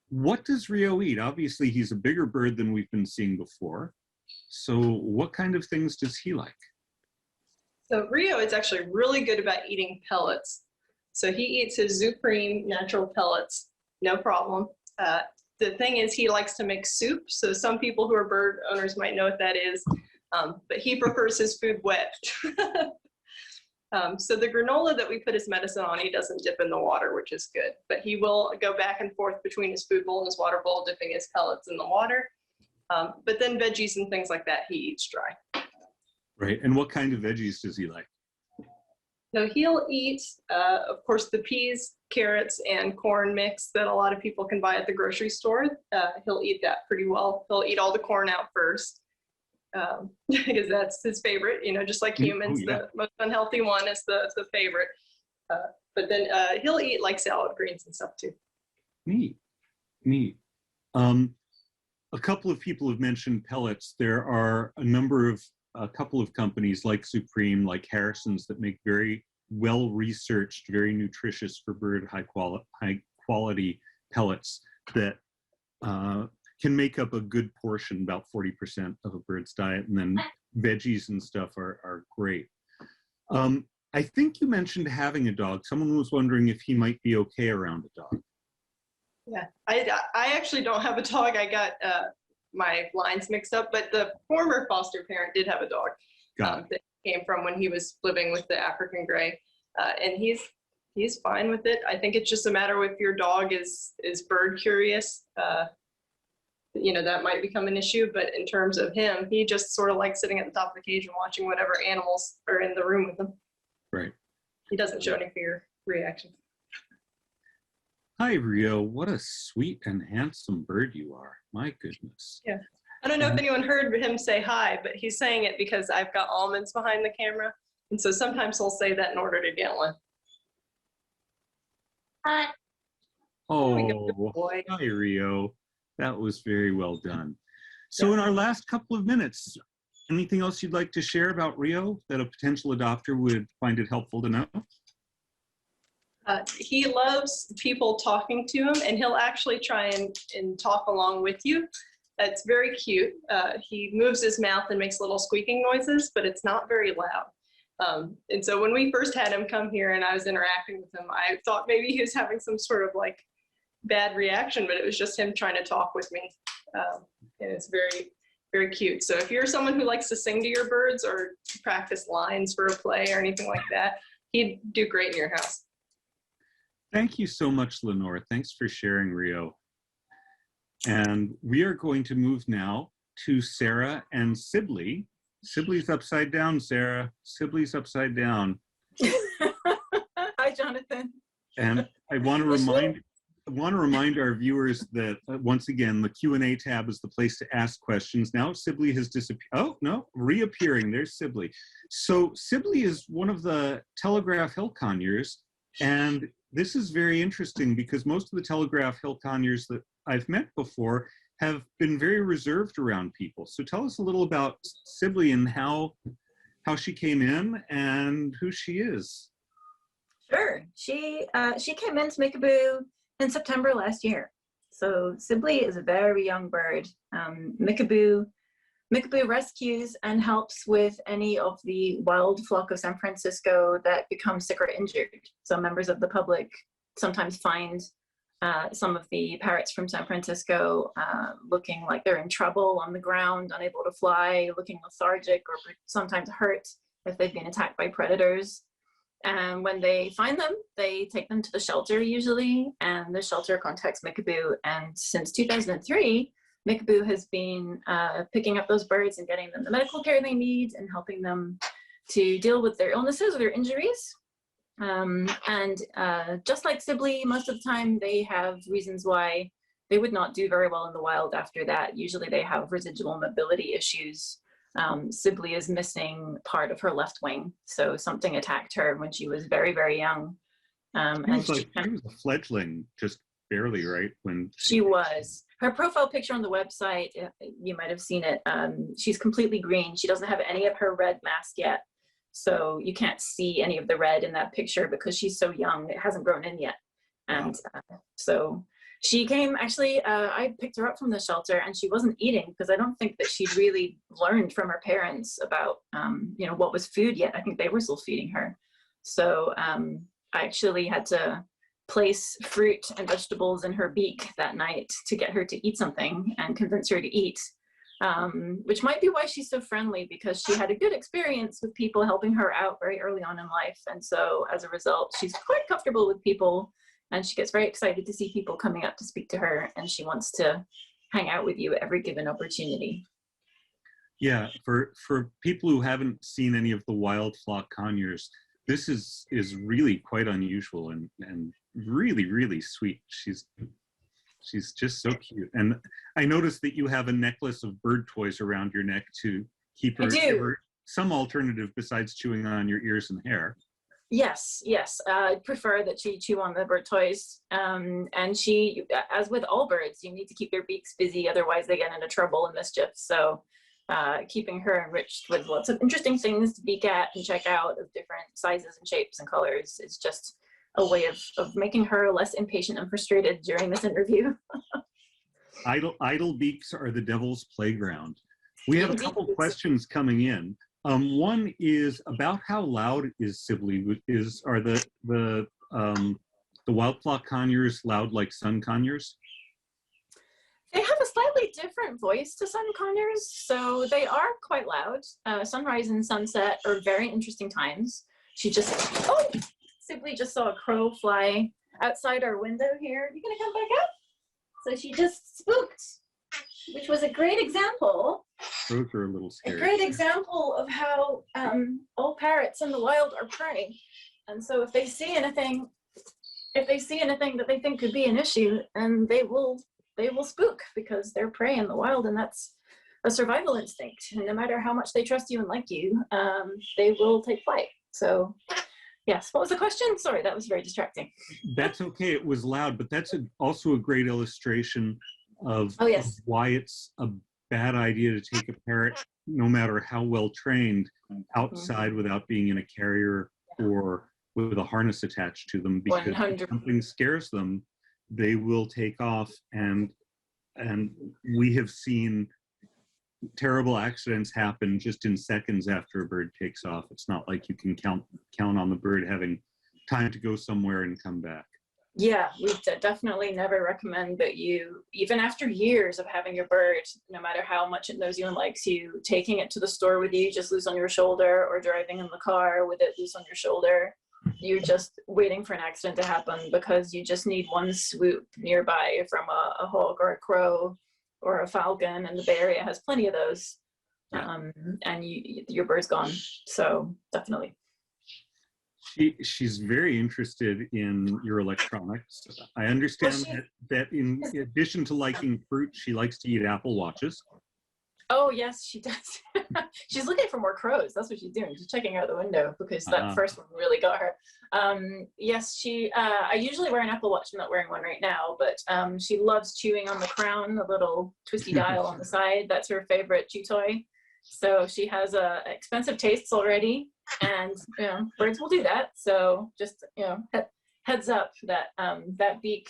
What does Rio eat? Obviously, he's a bigger bird than we've been seeing before. So what kind of things does he like?
So Rio is actually really good about eating pellets. So he eats his Supreme natural pellets, no problem. The thing is, he likes to make soup. So some people who are bird owners might know what that is, but he prefers his food wet. So the granola that we put his medicine on, he doesn't dip in the water, which is good. But he will go back and forth between his food bowl and his water bowl, dipping his pellets in the water. But then veggies and things like that, he eats dry.
Right. And what kind of veggies does he like?
So he'll eat, of course, the peas, carrots, and corn mix that a lot of people can buy at the grocery store. He'll eat that pretty well. He'll eat all the corn out first because that's his favorite, just like humans. Oh, yeah. The most unhealthy one is the favorite. But then he'll eat like salad greens and stuff too.
Neat. A couple of people have mentioned pellets. There are a couple of companies like Supreme, like Harrison's, that make very well-researched, very nutritious for bird high quality pellets that can make up a good portion, about 40% of a bird's diet, and then veggies and stuff are great. I think you mentioned having a dog. Someone was wondering if he might be okay around a dog.
Yeah, I actually don't have a dog. I got my lines mixed up, but the former foster parent did have a dog that came from when he was living with the African gray, and he's fine with it. I think it's just a matter of if your dog is bird curious, that might become an issue. But in terms of him, he just sort of likes sitting at the top of the cage and watching whatever animals are in the room with him.
Right.
He doesn't show any fear reactions.
Hi, Rio. What a sweet and handsome bird you are. My goodness.
Yeah. I don't know if anyone heard him say hi, but he's saying it because I've got almonds behind the camera. And so sometimes he'll say that in order to get one. Hi.
Oh, hi, Rio. That was very well done. So in our last couple of minutes, anything else you'd like to share about Rio that a potential adopter would find it helpful to know?
He loves people talking to him, and he'll actually try and talk along with you. It's very cute. He moves his mouth and makes little squeaking noises, but it's not very loud. And so when we first had him come here and I was interacting with him, I thought maybe he was having some sort of like bad reaction, but it was just him trying to talk with me. And it's very, very cute. So if you're someone who likes to sing to your birds or practice lines for a play or anything like that, he'd do great in your house.
Thank you so much, Lenore. Thanks for sharing, Rio. And we are going to move now to Sarah and Sibley. Sibley's upside down, Sarah. Sibley's upside down.
Hi, Jonathan.
And I want to remind our viewers that once again, the Q&A tab is the place to ask questions. Now Sibley has disappeared. Oh, no, reappearing. There's Sibley. So Sibley is one of the Telegraph Hill Conures, and this is very interesting because most of the Telegraph Hill Conures that I've met before have been very reserved around people. So tell us a little about Sibley and how she came in and who she is.
Sure. She came into Mickaboo in September last year. So Sibley is a very young bird. Mickaboo rescues and helps with any of the wild flock of San Francisco that become sick or injured. So members of the public sometimes find some of the parrots from San Francisco looking like they're in trouble on the ground, unable to fly, looking lethargic or sometimes hurt if they've been attacked by predators. And when they find them, they take them to the shelter usually, and the shelter contacts Mickaboo. And since 2003, Mickaboo has been picking up those birds and getting them the medical care they need and helping them to deal with their illnesses or their injuries. Just like Sibley, most of the time they have reasons why they would not do very well in the wild after that. Usually they have residual mobility issues. Sibley is missing part of her left wing, so something attacked her when she was very, very young.
She was a fledgling, just barely, right? When
she was. Her profile picture on the website, you might have seen it. She's completely green. She doesn't have any of her red mask yet. So you can't see any of the red in that picture because she's so young. It hasn't grown in yet. And so she came, actually, I picked her up from the shelter and she wasn't eating because I don't think that she'd really learned from her parents about, what was food yet. I think they were still feeding her. So I actually had to place fruit and vegetables in her beak that night to get her to eat something and convince her to eat. Which might be why she's so friendly, because she had a good experience with people helping her out very early on in life. And so as a result, she's quite comfortable with people and she gets very excited to see people coming up to speak to her, and she wants to hang out with you at every given opportunity.
Yeah, for people who haven't seen any of the wild flock conures, this is really quite unusual and really, really sweet. She's just so cute. And I noticed that you have a necklace of bird toys around your neck to keep her, give her some alternative besides chewing on your ears and hair.
Yes. I prefer that she chew on the bird toys. And she, as with all birds, you need to keep their beaks busy, otherwise they get into trouble and mischief. So keeping her enriched with lots of interesting things to peek at and check out of different sizes and shapes and colors is just a way of making her less impatient and frustrated during this interview.
Idle beaks are the devil's playground. We have a couple questions coming in. One is about how loud is Sibley? Are the wild flock conures loud like sun conures?
They have a slightly different voice to sun conures, so they are quite loud. Sunrise and sunset are very interesting times. Sibley just saw a crow fly outside our window here. You gonna come back up? So she just spooked, which was a great example.
Crows are a little scary.
A great example of how all parrots in the wild are prey. And so if they see anything that they think could be an issue, and they will spook because they're prey in the wild, and that's a survival instinct. And no matter how much they trust you and like you, they will take flight. So yes, what was the question? Sorry, that was very distracting.
That's okay, it was loud, but that's also a great illustration of why it's a bad idea to take a parrot, no matter how well trained, outside without being in a carrier or with a harness attached to them, because
100%.
if something scares them, they will take off, and we have seen terrible accidents happen just in seconds after a bird takes off. It's not like you can count on the bird having time to go somewhere and come back.
Yeah, we definitely never recommend that you, even after years of having your bird, no matter how much it knows you and likes you, taking it to the store with you just loose on your shoulder, or driving in the car with it loose on your shoulder. You're just waiting for an accident to happen, because you just need one swoop nearby from a hawk or a crow or a falcon, and the Bay Area has plenty of those. And your bird's gone. So definitely.
She's very interested in your electronics. I understand that in addition to liking fruit, she likes to eat Apple Watches.
Oh, yes, she does. She's looking for more crows. That's what she's doing. She's checking out the window because that first one really got her. Yes, I usually wear an Apple Watch. I'm not wearing one right now, but she loves chewing on the crown, the little twisty dial on the side. That's her favorite chew toy. So she has expensive tastes already, and birds will do that. So just heads up that that beak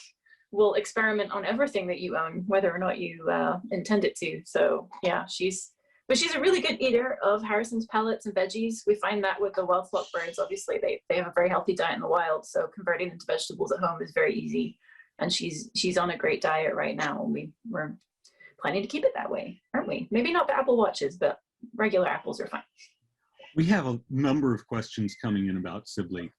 will experiment on everything that you own, whether or not you intend it to. So yeah, she's a really good eater of Harrison's pellets and veggies. We find that with the wild flock birds. Obviously, they have a very healthy diet in the wild, so converting them to vegetables at home is very easy. and she's on a great diet right now. We're planning to keep it that way, aren't we? Maybe not the Apple Watches, but regular apples are fine.
We have a number of questions coming in about Sibley.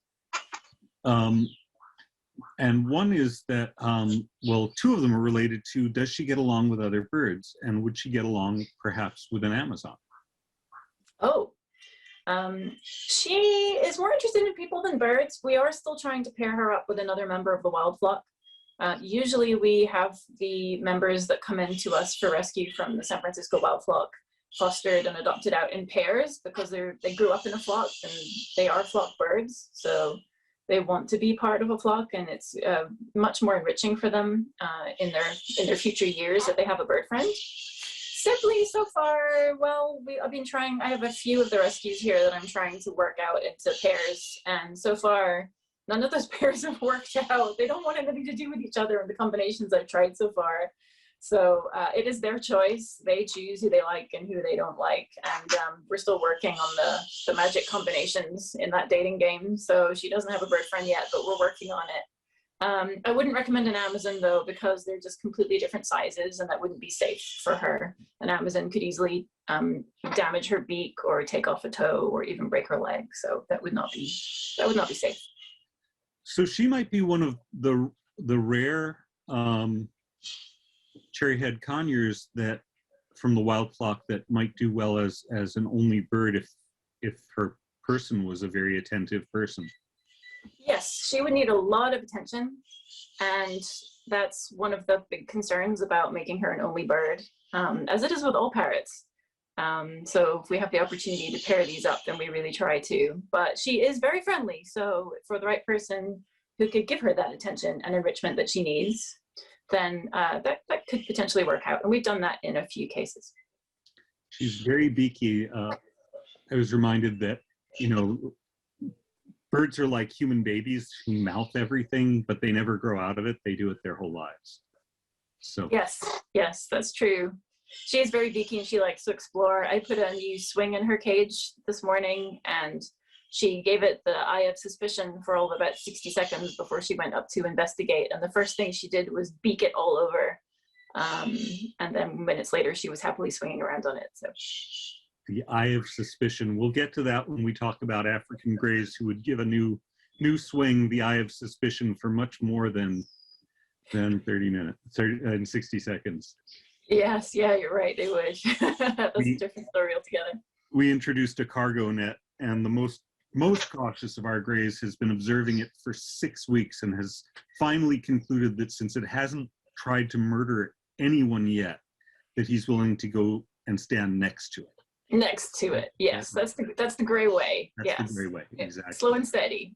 And one is that, well, two of them are related to, does she get along with other birds? And would she get along perhaps with an Amazon?
Oh, she is more interested in people than birds. We are still trying to pair her up with another member of the wild flock. Usually we have the members that come in to us for rescue from the San Francisco wild flock fostered and adopted out in pairs because they grew up in a flock and they are flock birds. So they want to be part of a flock, and it's much more enriching for them in their future years if they have a bird friend. Sibley, so far, well, I've been trying. I have a few of the rescues here that I'm trying to work out into pairs, and so far, none of those pairs have worked out. They don't want anything to do with each other in the combinations I've tried so far. So it is their choice. They choose who they like and who they don't like. And we're still working on the magic combinations in that dating game. So she doesn't have a bird friend yet, but we're working on it. I wouldn't recommend an Amazon though, because they're just completely different sizes and that wouldn't be safe for her. An Amazon could easily damage her beak or take off a toe or even break her leg. So that would not be safe.
So she might be one of the rare cherry-head conures that from the wild flock that might do well as an only bird if her person was a very attentive person.
Yes, she would need a lot of attention, and that's one of the big concerns about making her an only bird, as it is with all parrots. So if we have the opportunity to pair these up, then we really try to. But she is very friendly, so for the right person who could give her that attention and enrichment that she needs, then that could potentially work out. And we've done that in a few cases.
She's very beaky. I was reminded that, birds are like human babies who mouth everything, but they never grow out of it. They do it their whole lives. So
yes, that's true. She is very beaky and she likes to explore. I put a new swing in her cage this morning, and she gave it the eye of suspicion for all of about 60 seconds before she went up to investigate. And the first thing she did was beak it all over. And then minutes later, she was happily swinging around on it. So
the eye of suspicion. We'll get to that when we talk about African greys who would give a new swing the eye of suspicion for much more than 30 minutes, 30 and 60 seconds.
Yes, yeah, you're right. They would. That's a different story altogether.
We introduced a cargo net, and the most cautious of our greys has been observing it for 6 weeks and has finally concluded that since it hasn't tried to murder anyone yet, that he's willing to go and stand next to it.
Next to it, yes. That's the gray way.
That's
yes.
the gray way, exactly.
Slow and steady.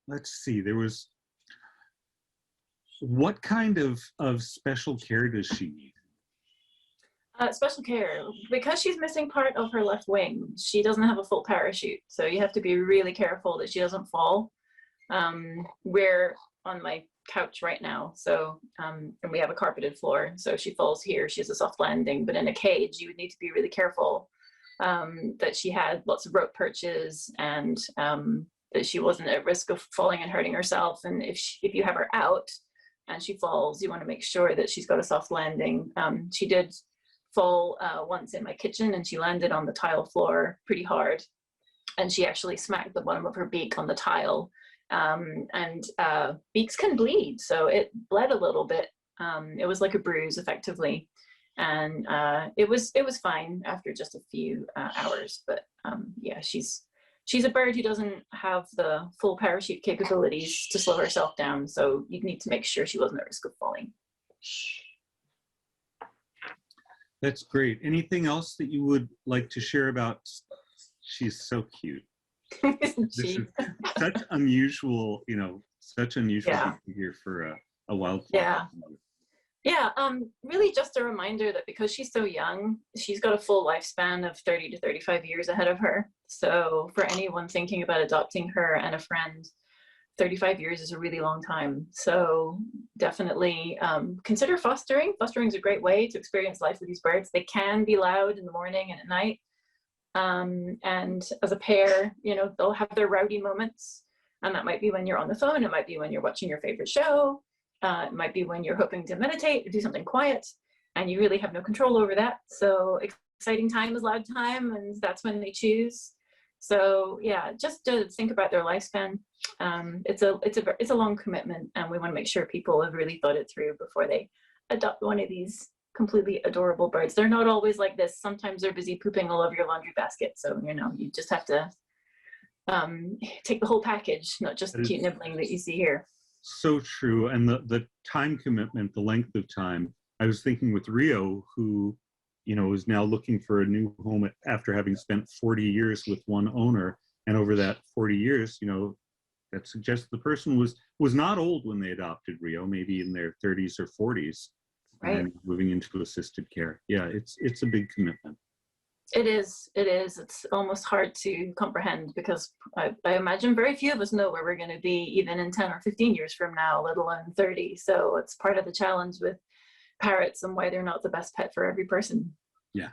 Let's see, what kind of special care does she need?
Special care, because she's missing part of her left wing, she doesn't have a full parachute. So you have to be really careful that she doesn't fall. We're on my couch right now, so and we have a carpeted floor, so if she falls here, she has a soft landing. But in a cage, you would need to be really careful that she had lots of rope perches, and that she wasn't at risk of falling and hurting herself. And if you have her out and she falls, you want to make sure that she's got a soft landing. She did fall once in my kitchen, and she landed on the tile floor pretty hard, and she actually smacked the bottom of her beak on the tile. And beaks can bleed, so it bled a little bit. It was like a bruise, effectively, and it was fine after just a few hours. But yeah, she's a bird who doesn't have the full parachute capabilities to slow herself down, so you'd need to make sure she wasn't at risk of falling.
That's great. Anything else that you would like to share about? She's so cute. This is such unusual, behavior for a wild flower.
Yeah, really just a reminder that because she's so young, she's got a full lifespan of 30 to 35 years ahead of her. So for anyone thinking about adopting her and a friend, 35 years is a really long time. So definitely consider fostering. Fostering is a great way to experience life with these birds. They can be loud in the morning and at night. And as a pair, they'll have their rowdy moments. And that might be when you're on the phone. It might be when you're watching your favorite show. It might be when you're hoping to meditate or do something quiet and you really have no control over that. So exciting time is loud time, and that's when they choose. So yeah, just to think about their lifespan. It's a long commitment, and we want to make sure people have really thought it through before they adopt one of these completely adorable birds. They're not always like this. Sometimes they're busy pooping all over your laundry basket. So, you know, you just have to take the whole package, not just the cute nibbling that you see here.
So true. And the time commitment, the length of time. I was thinking with Rio, who, you know, is now looking for a new home after having spent 40 years with one owner. And over that 40 years, you know, that suggests the person was not old when they adopted Rio, maybe in their 30s or 40s,
right,
and moving into assisted care. Yeah, it's a big commitment.
It is. It's almost hard to comprehend, because I imagine very few of us know where we're going to be even in 10 or 15 years from now, let alone 30. So it's part of the challenge with parrots and why they're not the best pet for every person.
Yeah.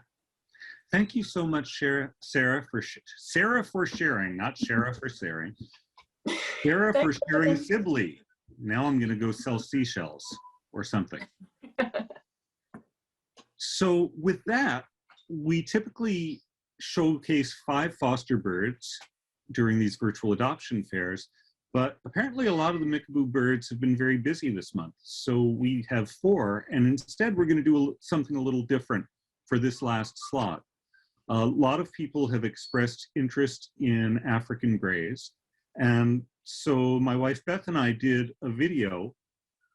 Thank you so much, Sarah for sharing, not Sarah for sharing. Sarah for sharing Sibley. Now I'm going to go sell seashells or something. So with that, we typically showcase 5 foster birds during these virtual adoption fairs, but apparently a lot of the Mickaboo birds have been very busy this month. So we have 4, and instead we're going to do something a little different for this last slot. A lot of people have expressed interest in African greys, and so my wife Beth and I did a video,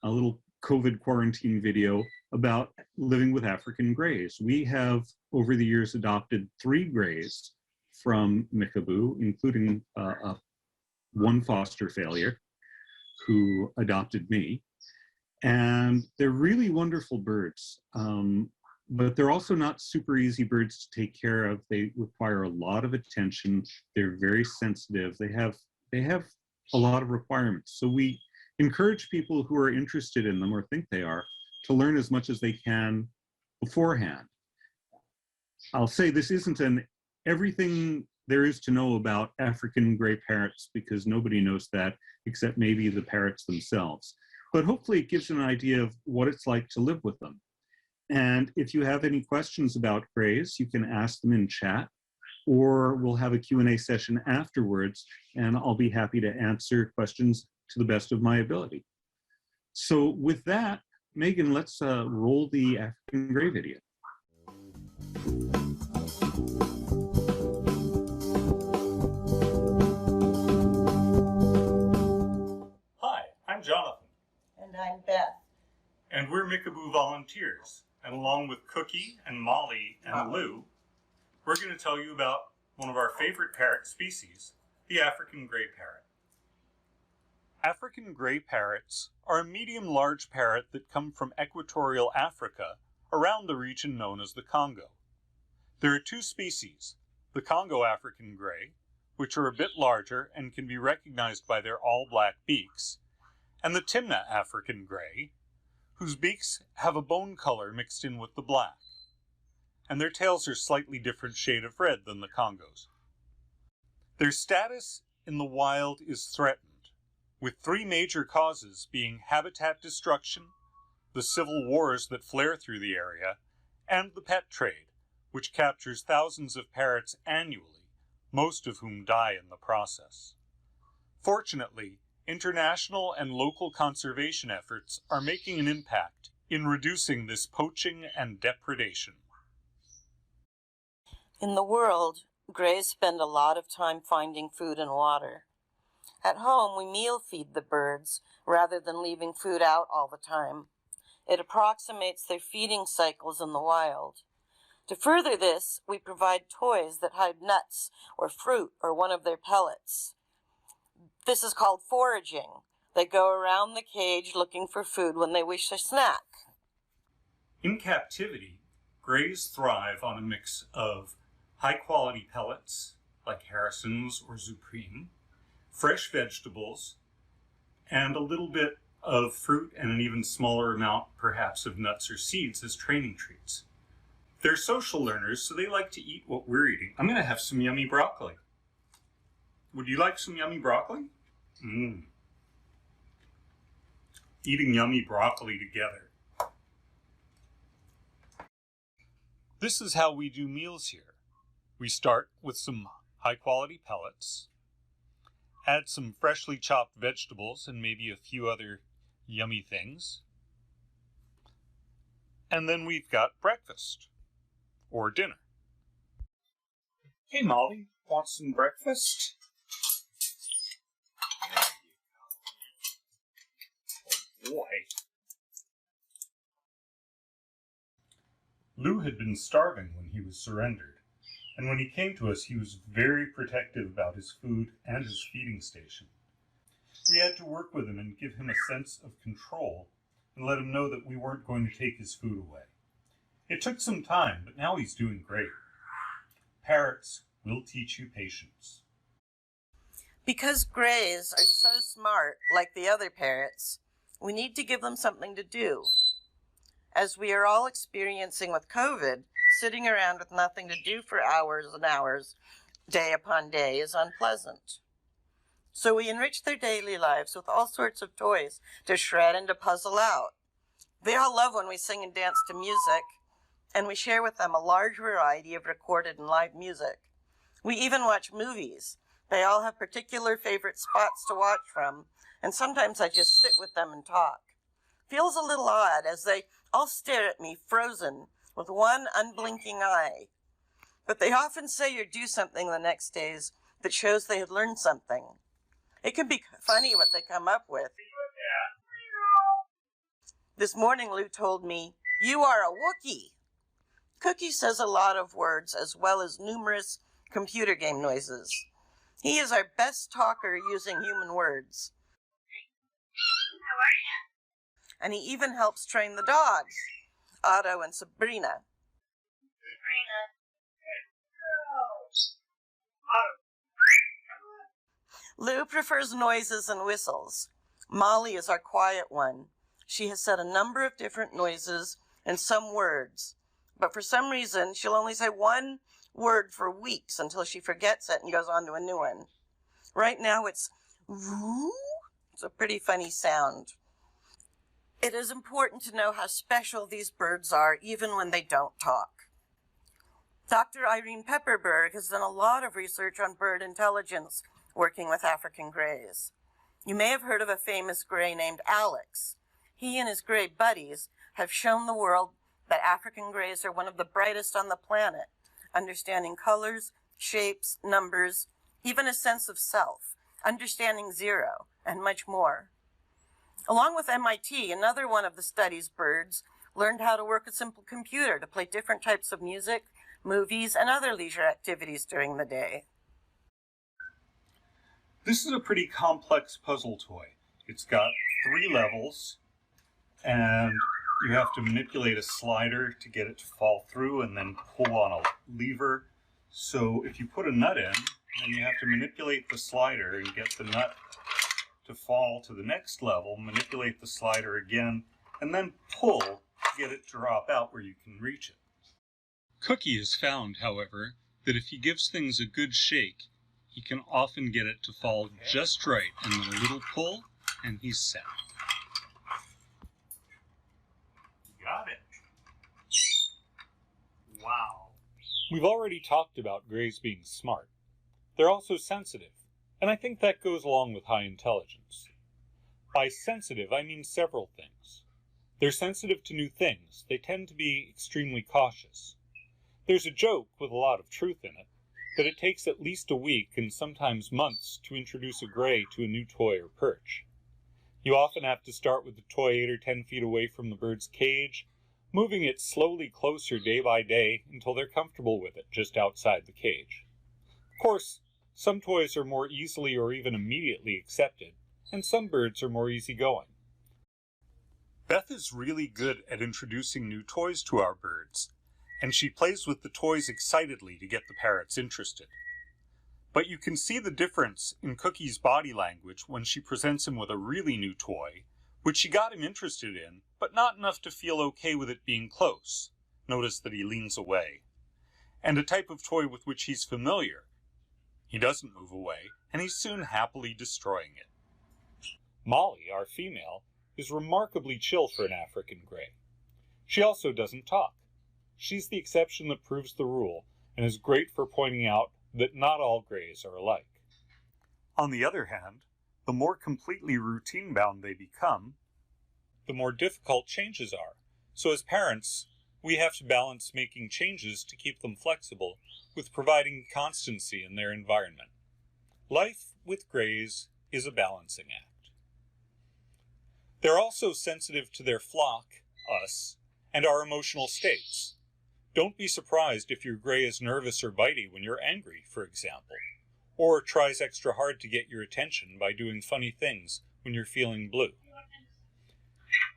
a little COVID quarantine video about living with African greys. We have, over the years, adopted 3 greys from Mickaboo, including one foster failure who adopted me. And they're really wonderful birds, but they're also not super easy birds to take care of. They require a lot of attention. They're very sensitive. They have a lot of requirements. So we encourage people who are interested in them or think they are to learn as much as they can beforehand. I'll say this isn't an everything there is to know about African gray parrots, because nobody knows that except maybe the parrots themselves. But hopefully it gives you an idea of what it's like to live with them. And if you have any questions about greys, you can ask them in chat, or we'll have a Q&A session afterwards, and I'll be happy to answer questions to the best of my ability. So with that, Megan, let's roll the African gray video. Hi, I'm Jonathan.
And I'm Beth.
And we're Mickaboo volunteers. And along with Cookie and Molly and Lou, we're going to tell you about one of our favorite parrot species, the African gray parrot. African gray parrots are a medium-large parrot that come from equatorial Africa around the region known as the Congo. There are 2 species, the Congo African gray, which are a bit larger and can be recognized by their all-black beaks, and the Timna African gray, whose beaks have a bone color mixed in with the black, and their tails are slightly different shade of red than the Congo's. Their status in the wild is threatened, with 3 major causes being habitat destruction, the civil wars that flare through the area, and the pet trade, which captures thousands of parrots annually, most of whom die in the process. Fortunately, international and local conservation efforts are making an impact in reducing this poaching and depredation.
In the world, greys spend a lot of time finding food and water. At home, we meal feed the birds rather than leaving food out all the time. It approximates their feeding cycles in the wild. To further this, we provide toys that hide nuts or fruit or one of their pellets. This is called foraging. They go around the cage looking for food when they wish a snack.
In captivity, greys thrive on a mix of high-quality pellets, like Harrison's or Supreme, fresh vegetables, and a little bit of fruit and an even smaller amount, perhaps, of nuts or seeds as training treats. They're social learners, so they like to eat what we're eating. I'm going to have some yummy broccoli. Would you like some yummy broccoli? Eating yummy broccoli together. This is how we do meals here. We start with some high-quality pellets, add some freshly chopped vegetables and maybe a few other yummy things, and then we've got breakfast or dinner. Hey, Molly, want some breakfast? There you go. Oh, boy. Lou had been starving when he was surrendered, and when he came to us, he was very protective about his food and his feeding station. We had to work with him and give him a sense of control and let him know that we weren't going to take his food away. It took some time, but now he's doing great. Parrots will teach you patience.
Because grays are so smart, like the other parrots, we need to give them something to do. As we are all experiencing with COVID, sitting around with nothing to do for hours and hours, day upon day, is unpleasant. So we enrich their daily lives with all sorts of toys to shred and to puzzle out. They all love when we sing and dance to music, and we share with them a large variety of recorded and live music. We even watch movies. They all have particular favorite spots to watch from, and sometimes I just sit with them and talk. Feels a little odd as they all stare at me frozen with one unblinking eye. But they often say or do something the next days that shows they had learned something. It can be funny what they come up with. This morning Lou told me, "You are a Wookiee." Cookie says a lot of words as well as numerous computer game noises. He is our best talker using human words. And he even helps train the dogs, Otto and Sabrina. Lou prefers noises and whistles. Molly is our quiet one. She has said a number of different noises and some words, but for some reason she'll only say one word for weeks until she forgets it and goes on to a new one. Right now it's woo. It's a pretty funny sound. It is important to know how special these birds are even when they don't talk. Dr. Irene Pepperberg has done a lot of research on bird intelligence working with African greys. You may have heard of a famous gray named Alex. He and his gray buddies have shown the world that African greys are one of the brightest on the planet, understanding colors, shapes, numbers, even a sense of self, understanding zero, and much more. Along with MIT, another one of the study's birds learned how to work a simple computer to play different types of music, movies, and other leisure activities during the day.
This is a pretty complex puzzle toy. It's got 3 levels, and you have to manipulate a slider to get it to fall through and then pull on a lever. So if you put a nut in, then you have to manipulate the slider and get the nut to fall to the next level, manipulate the slider again, and then pull to get it to drop out where you can reach it. Cookie has found, however, that if he gives things a good shake, he can often get it to fall just right, and then a little pull, and he's set. Got it. Wow. We've already talked about greys being smart. They're also sensitive, and I think that goes along with high intelligence. By sensitive, I mean several things. They're sensitive to new things. They tend to be extremely cautious. There's a joke with a lot of truth in it, that it takes at least a week and sometimes months to introduce a gray to a new toy or perch. You often have to start with the toy 8 or 10 feet away from the bird's cage, moving it slowly closer day by day until they're comfortable with it just outside the cage. Of course, some toys are more easily or even immediately accepted, and some birds are more easygoing. Beth is really good at introducing new toys to our birds, and she plays with the toys excitedly to get the parrots interested. But you can see the difference in Cookie's body language when she presents him with a really new toy, which she got him interested in, but not enough to feel okay with it being close. Notice that he leans away. And a type of toy with which he's familiar. He doesn't move away, and he's soon happily destroying it.
Molly, our female, is remarkably chill for an African gray. She also doesn't talk. She's the exception that proves the rule and is great for pointing out that not all grays are alike. On the other hand, the more completely routine-bound they become, the more difficult changes are. So as parents, we have to balance making changes to keep them flexible with providing constancy in their environment. Life with grays is a balancing act. They're also sensitive to their flock, us, and our emotional states. Don't be surprised if your gray is nervous or bitey when you're angry, for example, or tries extra hard to get your attention by doing funny things when you're feeling blue.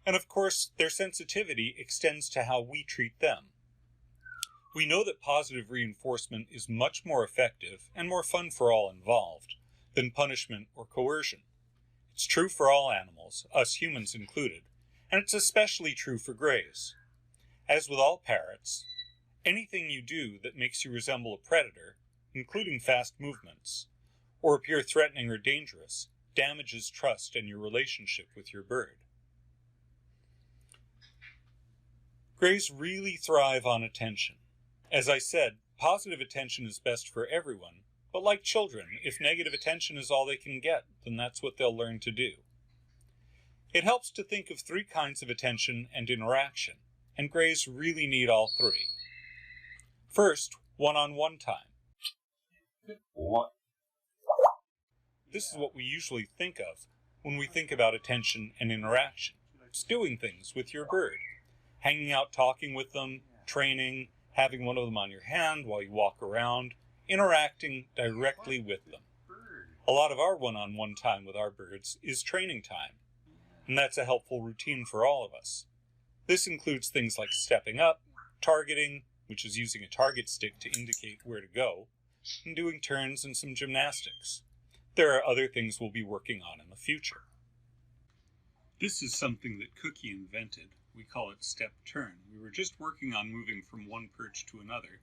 And of course, their sensitivity extends to how we treat them. We know that positive reinforcement is much more effective and more fun for all involved than punishment or coercion. It's true for all animals, us humans included, and it's especially true for grays. As with all parrots, anything you do that makes you resemble a predator, including fast movements, or appear threatening or dangerous, damages trust and your relationship with your bird. Grays really thrive on attention. As I said, positive attention is best for everyone, but like children, if negative attention is all they can get, then that's what they'll learn to do. It helps to think of 3 kinds of attention and interaction, and grays really need all 3. First, one-on-one time. This is what we usually think of when we think about attention and interaction. It's doing things with your bird. Hanging out talking with them, training, having one of them on your hand while you walk around, interacting directly with them. A lot of our one-on-one time with our birds is training time, and that's a helpful routine for all of us. This includes things like stepping up, targeting, which is using a target stick to indicate where to go, and doing turns and some gymnastics. There are other things we'll be working on in the future. This is something that Cookie invented. We call it step turn. We were just working on moving from one perch to another,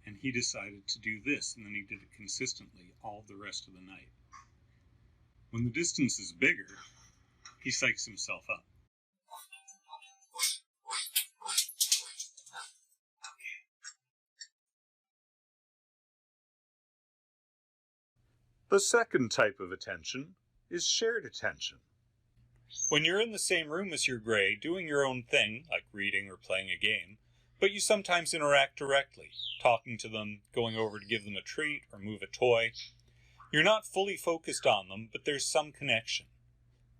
and he decided to do this, and then he did it consistently all the rest of the night. When the distance is bigger, he psychs himself up. The second type of attention is shared attention. When you're in the same room as your gray, doing your own thing, like reading or playing a game, but you sometimes interact directly, talking to them, going over to give them a treat or move a toy. You're not fully focused on them, but there's some connection.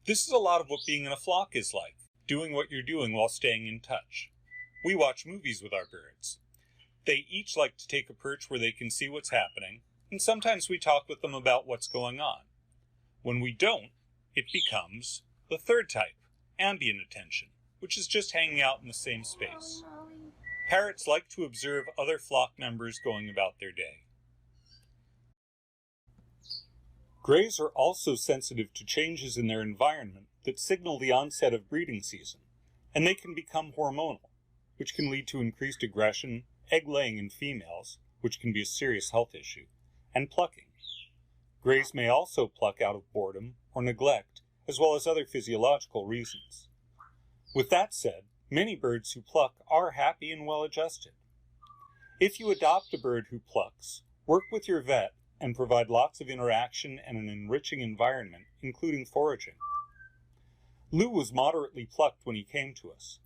This is a lot of what being in a flock is like, doing what you're doing while staying in touch. We watch movies with our birds. They each like to take a perch where they can see what's happening, and sometimes we talk with them about what's going on. When we don't, it becomes the third type, ambient attention, which is just hanging out in the same space. Parrots like to observe other flock members going about their day. Grays are also sensitive to changes in their environment that signal the onset of breeding season, and they can become hormonal, which can lead to increased aggression, egg-laying in females, which can be a serious health issue, and plucking. Grays may also pluck out of boredom or neglect, as well as other physiological reasons. With that said, many birds who pluck are happy and well-adjusted. If you adopt a bird who plucks, work with your vet and provide lots of interaction and an enriching environment, including foraging. Lou was moderately plucked when he came to us.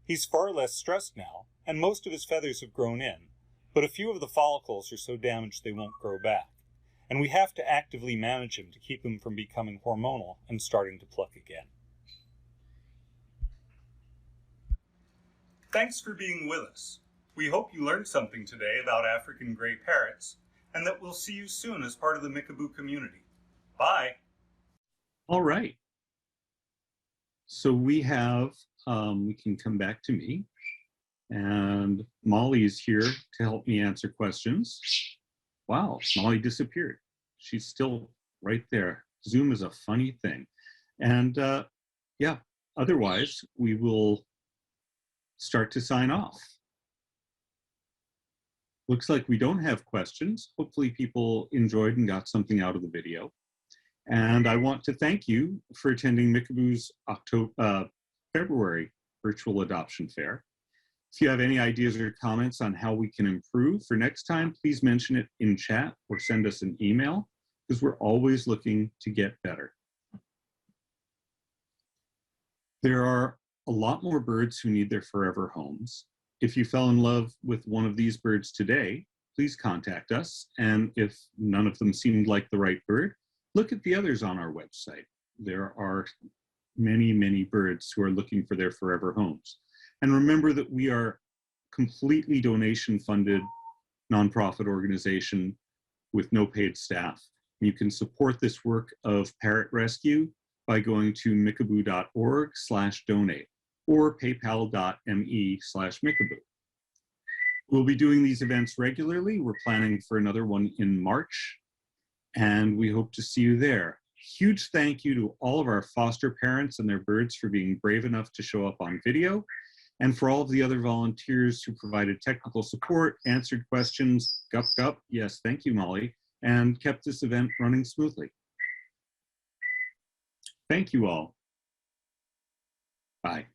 He's far less stressed now, and most of his feathers have grown in, but a few of the follicles are so damaged they won't grow back, and we have to actively manage him to keep him from becoming hormonal and starting to pluck again. Thanks for being with us. We hope you learned something today about African gray parrots, and that we'll see you soon as part of the Mickaboo community. Bye.
All right. So we have, we can come back to me, and Molly is here to help me answer questions. Wow, Molly disappeared. She's still right there. Zoom is a funny thing. And yeah, otherwise we will start to sign off. Looks like we don't have questions. Hopefully people enjoyed and got something out of the video. And I want to thank you for attending Mickaboo's February virtual adoption fair. If you have any ideas or comments on how we can improve for next time, please mention it in chat or send us an email, because we're always looking to get better. There are a lot more birds who need their forever homes. If you fell in love with one of these birds today, please contact us. And if none of them seemed like the right bird, look at the others on our website. There are many, many birds who are looking for their forever homes. And remember that we are completely donation-funded nonprofit organization with no paid staff. You can support this work of parrot rescue by going to mickaboo.org/donate or paypal.me/mickaboo. We'll be doing these events regularly. We're planning for another one in March, and we hope to see you there. Huge thank you to all of our foster parents and their birds for being brave enough to show up on video, and for all of the other volunteers who provided technical support, answered questions, gup, yes, thank you, Molly, and kept this event running smoothly. Thank you all. Bye.